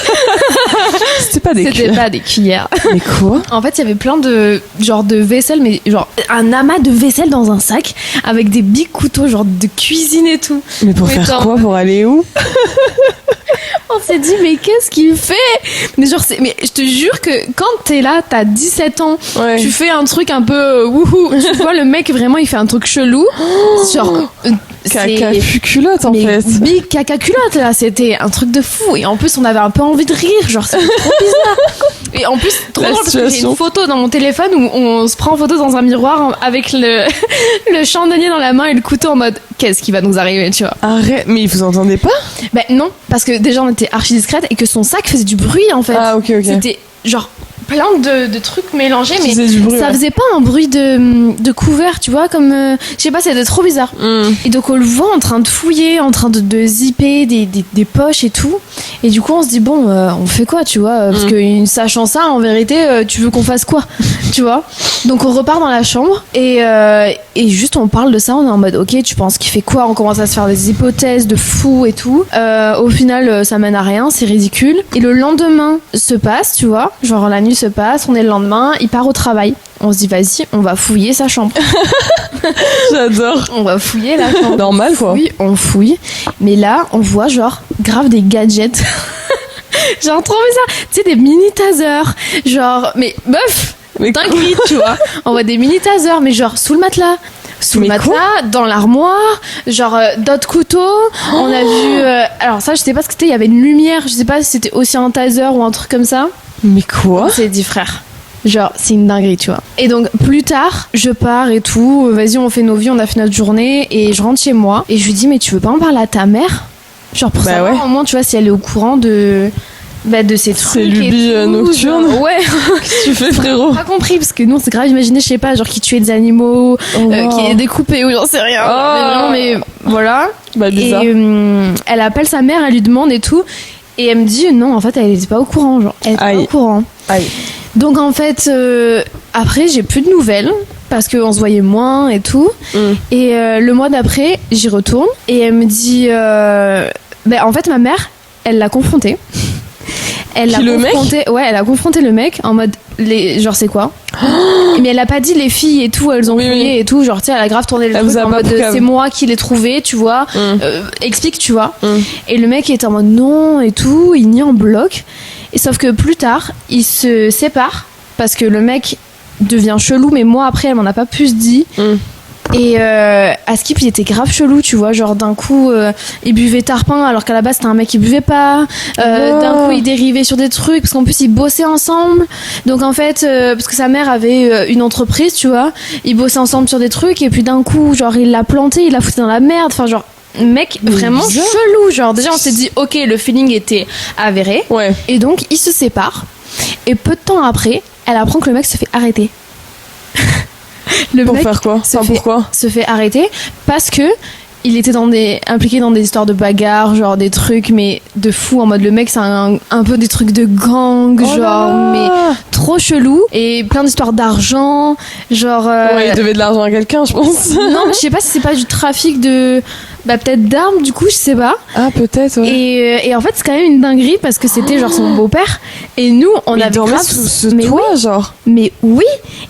C'était pas des cuillères. C'était pas des cuillères. Mais quoi? En fait, il y avait plein de genre de vaisselle, mais genre un amas de vaisselle dans un sac avec des big couteaux genre de cuisine et tout. Mais pour faire quoi? Pour aller où? On s'est dit mais qu'est-ce qu'il fait? Mais genre mais je te jure que quand t'es là, t'as 17 ans, tu fais un truc un peu wouhou, tu vois le mec vraiment il fait un truc chelou, genre caca culotte en fait. Big caca culotte là, c'était un truc de fou et en plus on avait un peu envie de rire, genre c'était trop bizarre. Et en plus trop drôle parce que j'ai une photo dans mon téléphone où on se prend en photo dans un miroir avec le chandelier dans la main et le couteau en mode qu'est-ce qui va nous arriver, tu vois. Arrête, mais vous entendez pas? Ben non, parce que déjà on était archi discrète et que son sac faisait du bruit en fait. Ah ok. C'était genre plein de trucs mélangés, mais bruit, ça faisait pas un bruit de couvert, tu vois, comme je sais pas, c'était trop bizarre. Et donc on le voit en train de fouiller, en train de zipper des poches et tout, et du coup on se dit bon on fait quoi, tu vois, parce que sachant ça en vérité tu veux qu'on fasse quoi, tu vois. Donc on repart dans la chambre et juste on parle de ça, on est en mode ok tu penses qu'il fait quoi, on commence à se faire des hypothèses de fou et tout. Au final ça mène à rien, c'est ridicule. Et le lendemain se passe, tu vois, genre la nuit se passe, on est le lendemain, il part au travail. On se dit vas-y, on va fouiller sa chambre. J'adore. On va fouiller la chambre. Normal quoi. Oui, on fouille. Mais là, on voit genre grave des gadgets. Genre trop bizarre. Tu sais, des mini tasers. Genre, mais meuf, dinguerie, tu vois. On voit des mini tasers, mais genre sous le matelas. Sous le matelas, dans l'armoire, genre d'autres couteaux. On a vu. Alors ça, je sais pas ce que c'était. Il y avait une lumière. Je sais pas si c'était aussi un taser ou un truc comme ça. Mais quoi? On s'est dit frère. Genre, c'est une dinguerie, tu vois. Et donc, plus tard, je pars et tout. Vas-y, on fait nos vies, on a fait notre journée. Et je rentre chez moi. Et je lui dis, mais tu veux pas en parler à ta mère? Genre, pour savoir, au moins, tu vois, si elle est au courant de de ces trucs. C'est lubie nocturne. Genre, ouais. Qu'est-ce que tu fais, frérot? Pas compris, parce que nous, on s'est grave imaginé, je sais pas, genre qui tuait des animaux, qui est découpé ou j'en sais rien. Mais voilà. Bizarre. Et elle appelle sa mère, elle lui demande et tout. Et elle me dit, non, en fait, elle était pas au courant, genre. Elle était pas au courant. Aïe. Donc, en fait, après, j'ai plus de nouvelles. Parce qu'on se voyait moins et tout. Et le mois d'après, j'y retourne. Et elle me dit... en fait, ma mère, elle l'a confronté. Elle a confronté le mec en mode... genre, c'est quoi mais elle a pas dit les filles et tout, elles ont fouillé et tout. Genre, tu sais, elle a grave tourné le truc en mode c'est moi qui l'ai trouvé, tu vois. Explique, tu vois. Et le mec était en mode non et tout. Il nie en bloc. Et sauf que plus tard, ils se séparent. Parce que le mec... devient chelou, mais moi après elle m'en a pas plus dit. Et Askip il était grave chelou, tu vois, genre d'un coup il buvait tarpin alors qu'à la base c'était un mec qui buvait pas. D'un coup il dérivait sur des trucs parce qu'en plus ils bossaient ensemble, donc en fait parce que sa mère avait une entreprise, tu vois, ils bossaient ensemble sur des trucs et puis d'un coup genre il l'a planté, il l'a foutu dans la merde, enfin genre mec vraiment chelou, genre déjà on s'est dit ok, le feeling était avéré, et donc ils se séparent et peu de temps après elle apprend que le mec se fait arrêter. Pour faire quoi? Pourquoi se fait arrêter parce que il était impliqué dans des histoires de bagarres, genre des trucs mais de fou, en mode le mec c'est un peu des trucs de gang, mais trop chelou, et plein d'histoires d'argent, genre il devait de l'argent à quelqu'un, je pense. Non, mais je sais pas si c'est pas du trafic de peut-être d'armes, du coup je sais pas. Peut-être, ouais. Et en fait c'est quand même une dinguerie parce que c'était genre son beau-père et nous on avait grave sous ce toit, genre. Mais oui,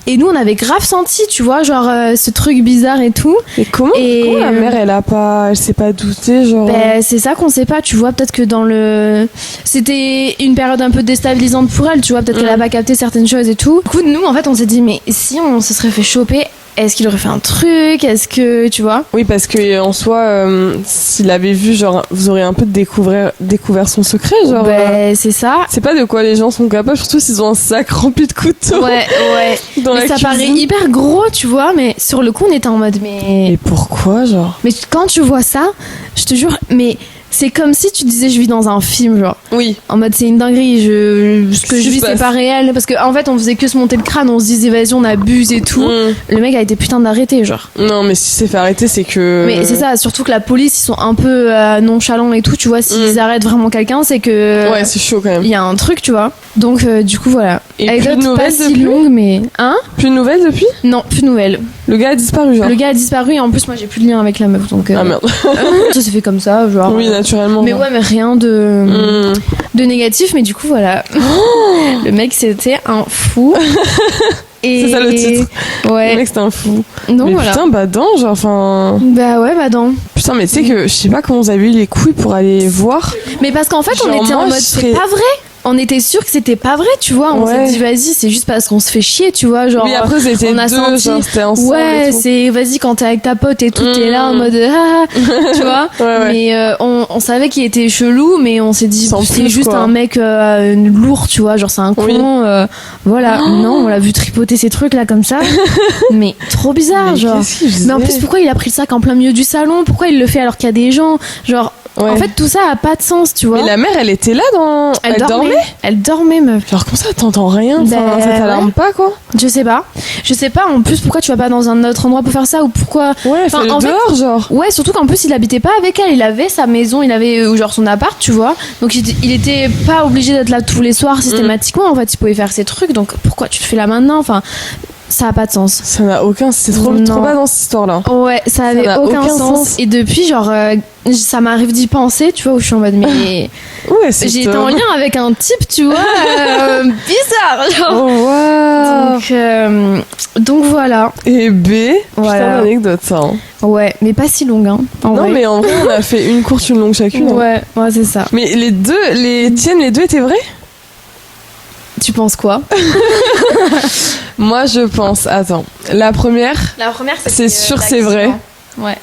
et nous on avait grave senti, tu vois, genre ce truc bizarre et tout. Et comment la mère elle s'est pas doutée, genre? C'est ça qu'on sait pas, tu vois, peut-être que c'était une période un peu déstabilisante pour elle, tu vois, peut-être qu'elle a pas capté certaines choses et tout. Du coup nous en fait on s'est dit mais si on se serait fait choper, est-ce qu'il aurait fait un truc? Est-ce que, tu vois? Oui, parce que en soi, s'il avait vu, genre, vous auriez un peu découvert son secret, genre. C'est ça. C'est pas de quoi les gens sont capables, surtout s'ils ont un sac rempli de couteaux. Ouais. Mais ça paraît hyper gros, tu vois, mais sur le coup, on était en mode, mais pourquoi, genre? Mais quand tu vois ça, je te jure, mais c'est comme si tu disais je vis dans un film, genre. Oui. En mode c'est une dinguerie, ce que je vis c'est pas réel, parce qu'en fait on faisait que se monter le crâne, on se disait vas-y on abuse et tout. Le mec a été putain d'arrêté, genre. Non mais si s'est fait arrêter c'est que... Mais c'est ça, surtout que la police ils sont un peu nonchalants et tout, tu vois, s'ils arrêtent vraiment quelqu'un c'est que... Ouais, c'est chaud quand même. Il y a un truc, tu vois. Donc du coup voilà. Et plus de nouvelles pas si longue, mais... Hein? Plus de nouvelles depuis? Non, plus de nouvelles. Le gars a disparu, genre? Le gars a disparu et en plus moi j'ai plus de lien avec la meuf, donc... Ah merde. Ça s'est fait comme ça, genre... Oui, naturellement. Mais ouais, mais rien de négatif, mais du coup voilà. Le mec c'était un fou. C'est ça le titre. Ouais. Le mec c'était un fou. Donc, mais voilà. putain, Badan, genre, enfin... Bah ouais, Badan. Putain, mais tu sais que je sais pas comment vous avez eu les couilles pour aller voir. Mais parce qu'en fait, genre, on était en mode, c'est pas vrai. On était sûr que c'était pas vrai, tu vois. On s'est dit, vas-y, c'est juste parce qu'on se fait chier, tu vois. Genre, oui, après, c'était on a deux, senti. Genre, c'était ensemble. Ouais, c'est, vas-y, quand t'es avec ta pote et tout, t'es là en mode, tu vois. Ouais. Mais on savait qu'il était chelou, mais on s'est dit, c'est juste quoi. un mec lourd, tu vois. Genre, c'est un con. Voilà. Non, on l'a vu tripoter ces trucs là comme ça. Mais trop bizarre, mais genre. Mais en plus, pourquoi il a pris le sac en plein milieu du salon? Pourquoi il le fait alors qu'il y a des gens? Genre. Ouais. En fait, tout ça a pas de sens, tu vois. Mais la mère, elle était là dans... Elle dormait. Elle dormait, meuf. Genre, comme ça, t'entends rien. Enfin, ça t'alarme pas, quoi. Je sais pas. En plus, pourquoi tu vas pas dans un autre endroit pour faire ça? Ou pourquoi... Ouais, enfin, en dehors, genre. Ouais, surtout qu'en plus, il habitait pas avec elle. Il avait sa maison, il avait genre son appart, tu vois. Donc, il était pas obligé d'être là tous les soirs systématiquement. En fait, il pouvait faire ses trucs. Donc, pourquoi tu le fais là maintenant? Enfin... Ça a pas de sens. Ça n'a aucun sens. C'est trop bas dans cette histoire-là. Ouais, ça avait aucun sens. Et depuis, genre, ça m'arrive d'y penser, tu vois, où je suis en mode, mais. Ouais, c'est j'ai été en lien avec un type, tu vois, bizarre, genre. Oh, wow. Donc voilà. Et B, voilà. Putain d'anecdote, ça. Hein. Ouais, mais pas si longue, hein. Non, vrai. Mais en vrai, on a fait une courte, une longue chacune. Ouais, hein. Ouais, c'est ça. Mais les deux étaient vrais? Tu penses quoi? Moi, je pense... Attends. La première, c'est sûr c'est vrai. Ouais.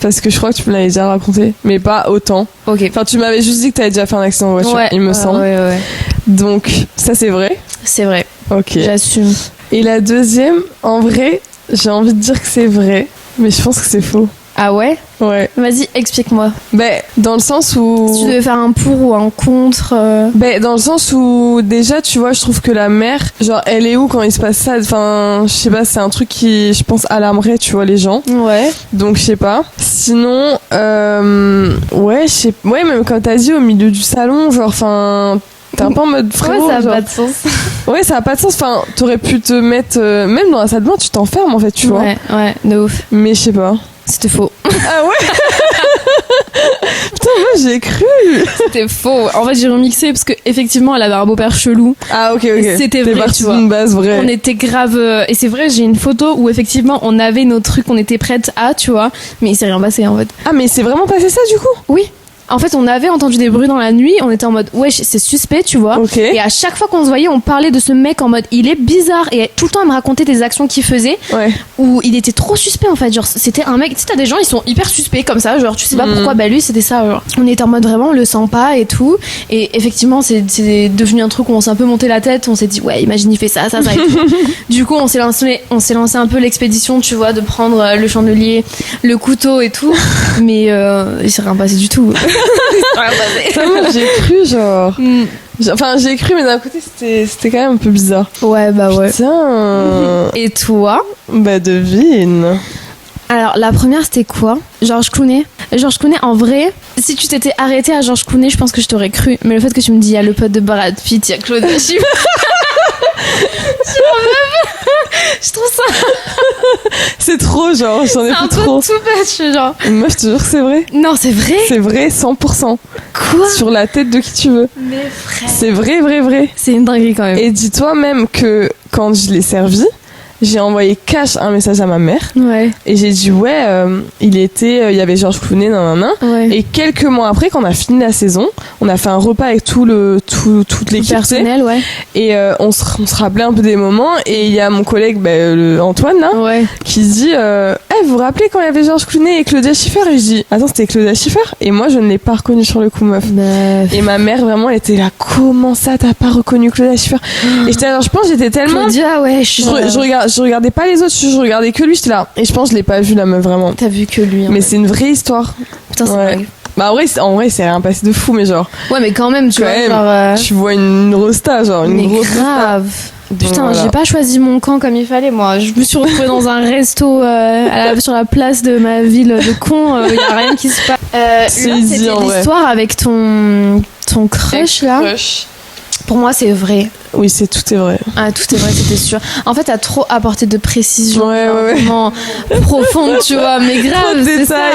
Parce que je crois que tu me l'avais déjà raconté. Mais pas autant. Ok. Enfin, tu m'avais juste dit que t'avais déjà fait un accident de voiture, il me semble. Ouais. Donc, ça, c'est vrai? C'est vrai. Ok. J'assume. Et la deuxième, en vrai, j'ai envie de dire que c'est vrai. Mais je pense que c'est faux. Ah ouais? Ouais. Vas-y, explique-moi. Ben, dans le sens où... Si tu devais faire un pour ou un contre... Ben, dans le sens où, déjà, tu vois, je trouve que la mère, genre, elle est où quand il se passe ça? Enfin, je sais pas, c'est un truc qui, je pense, alarmerait, tu vois, les gens. Ouais. Donc, je sais pas. Sinon, ouais, ouais, même comme t'as dit, au milieu du salon, genre, enfin... T'es un peu en mode frérot, ouais, ça a genre. pas de sens. Ouais, ça a pas de sens. Enfin, t'aurais pu te mettre... même dans la salle de bain, tu t'enfermes, en fait, tu vois. Ouais, de ouf. Mais je sais pas. C'était faux. Ah ouais. Putain, moi j'ai cru. C'était faux. En fait, j'ai remixé parce que effectivement, elle avait un beau-père chelou. Ah ok. C'était vrai, parti tu vois. d'une base vraie. On était grave et c'est vrai, j'ai une photo où effectivement, on avait nos trucs, on était prête à, tu vois, mais il s'est rien passé en fait. Ah mais c'est vraiment passé ça du coup? Oui. En fait, on avait entendu des bruits dans la nuit, on était en mode wesh, c'est suspect, tu vois. Okay. Et à chaque fois qu'on se voyait, on parlait de ce mec en mode il est bizarre et tout le temps elle me racontait des actions qu'il faisait où il était trop suspect en fait, genre c'était un mec, tu sais t'as des gens ils sont hyper suspects comme ça, genre tu sais pas pourquoi, bah lui c'était ça, genre. On était en mode vraiment on le sent pas et tout, et effectivement c'est devenu un truc où on s'est un peu monté la tête, on s'est dit ouais imagine il fait ça et tout. Du coup on s'est lancé un peu l'expédition, tu vois, de prendre le chandelier, le couteau et tout, mais il s'est rien passé du tout. Ça, moi, j'ai cru genre. Enfin j'ai cru mais d'un côté c'était quand même un peu bizarre. Ouais bah ouais. Putain. Et toi? Bah devine. Alors la première c'était quoi? George Clooney. George Clooney en vrai, si tu t'étais arrêté à George Clooney, je pense que je t'aurais cru. Mais le fait que tu me dis il y a le pote de Brad Pitt, il y a Claude Schiffer. Je trouve ça. C'est trop genre, j'en ai plus trop. C'est un peu tout bête, genre. Moi je te jure c'est vrai. Non c'est vrai. C'est vrai 100%. Quoi? Sur la tête de qui tu veux. Mais frère. C'est vrai. C'est une dinguerie quand même. Et dis-toi même que quand je l'ai servi, j'ai envoyé cash un message à ma mère. Ouais. Et j'ai dit ouais, il y avait George Clooney, nanana. Ouais. Et quelques mois après, quand on a fini la saison, on a fait un repas avec toute l'équipe. Personnel, ouais. Et on se rappelait un peu des moments. Et il y a mon collègue, Antoine, là, Ouais. qui dit vous vous rappelez quand il y avait George Clooney et Claudia Schiffer? Et je dis attends, c'était Claudia Schiffer? Et moi, je ne l'ai pas reconnue sur le coup, meuf. Et ma mère, vraiment, elle était là, comment ça, t'as pas reconnu Claudia Schiffer? Et j'étais là, je pense, j'étais tellement. Claudia, ouais. Je regardais pas les autres, je regardais que lui, j'étais là. Et je pense que je l'ai pas vu, la meuf, vraiment. T'as vu que lui. Mais c'est une vraie histoire. Putain, c'est dingue. Bah en vrai, c'est rien passé de fou, mais genre. Ouais, mais quand même, tu vois, genre. Tu vois une rosta, genre une mais grosse grave. Putain, voilà. J'ai pas choisi mon camp comme il fallait, moi. Je me suis retrouvée dans un resto sur la place de ma ville de con. Il y a rien qui se passe. C'est c'était l'histoire avec ton crush là. Pour moi, c'est vrai. Oui, tout est vrai. Ah, tout est vrai, c'était sûr. En fait, t'as trop apporté de précision, vraiment profonde, tu vois, mais grave, c'est ça.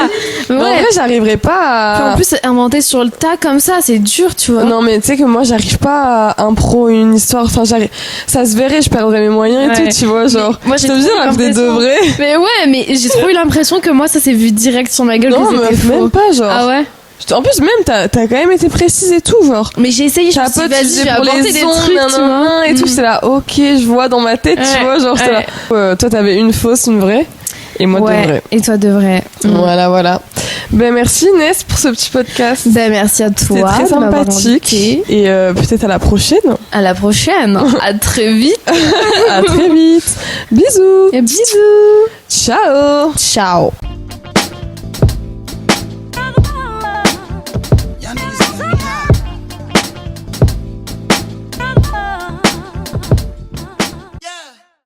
Ouais. En vrai, j'arriverais pas à... Puis en plus, inventer sur le tas comme ça, c'est dur, tu vois. Non, mais tu sais que moi, j'arrive pas à impro une histoire. Enfin, ça se verrait, je perdrais mes moyens et tout, tu vois, genre. Moi, j'ai te dire, raconter de vrai. Mais ouais, mais j'ai trop eu l'impression que moi, ça s'est vu direct sur ma gueule. Non, que c'était faux. même pas, genre. Ah ouais? En plus, même, t'as quand même été précise et tout, genre. Mais j'ai essayé, je me suis dit, vas-y, je vais inventer des trucs, tu vois. Et tout, c'est là, ok, je vois dans ma tête, tu vois, genre, là. Toi, t'avais une fausse, une vraie. Et moi, de vrai. Et toi, de vrai. Voilà. Ben, merci, Inès, pour ce petit podcast. Ben, merci à toi. C'était très sympathique. Et peut-être à la prochaine. À la prochaine. À très vite. À très vite. Bisous. Et bisous. Ciao. Ciao.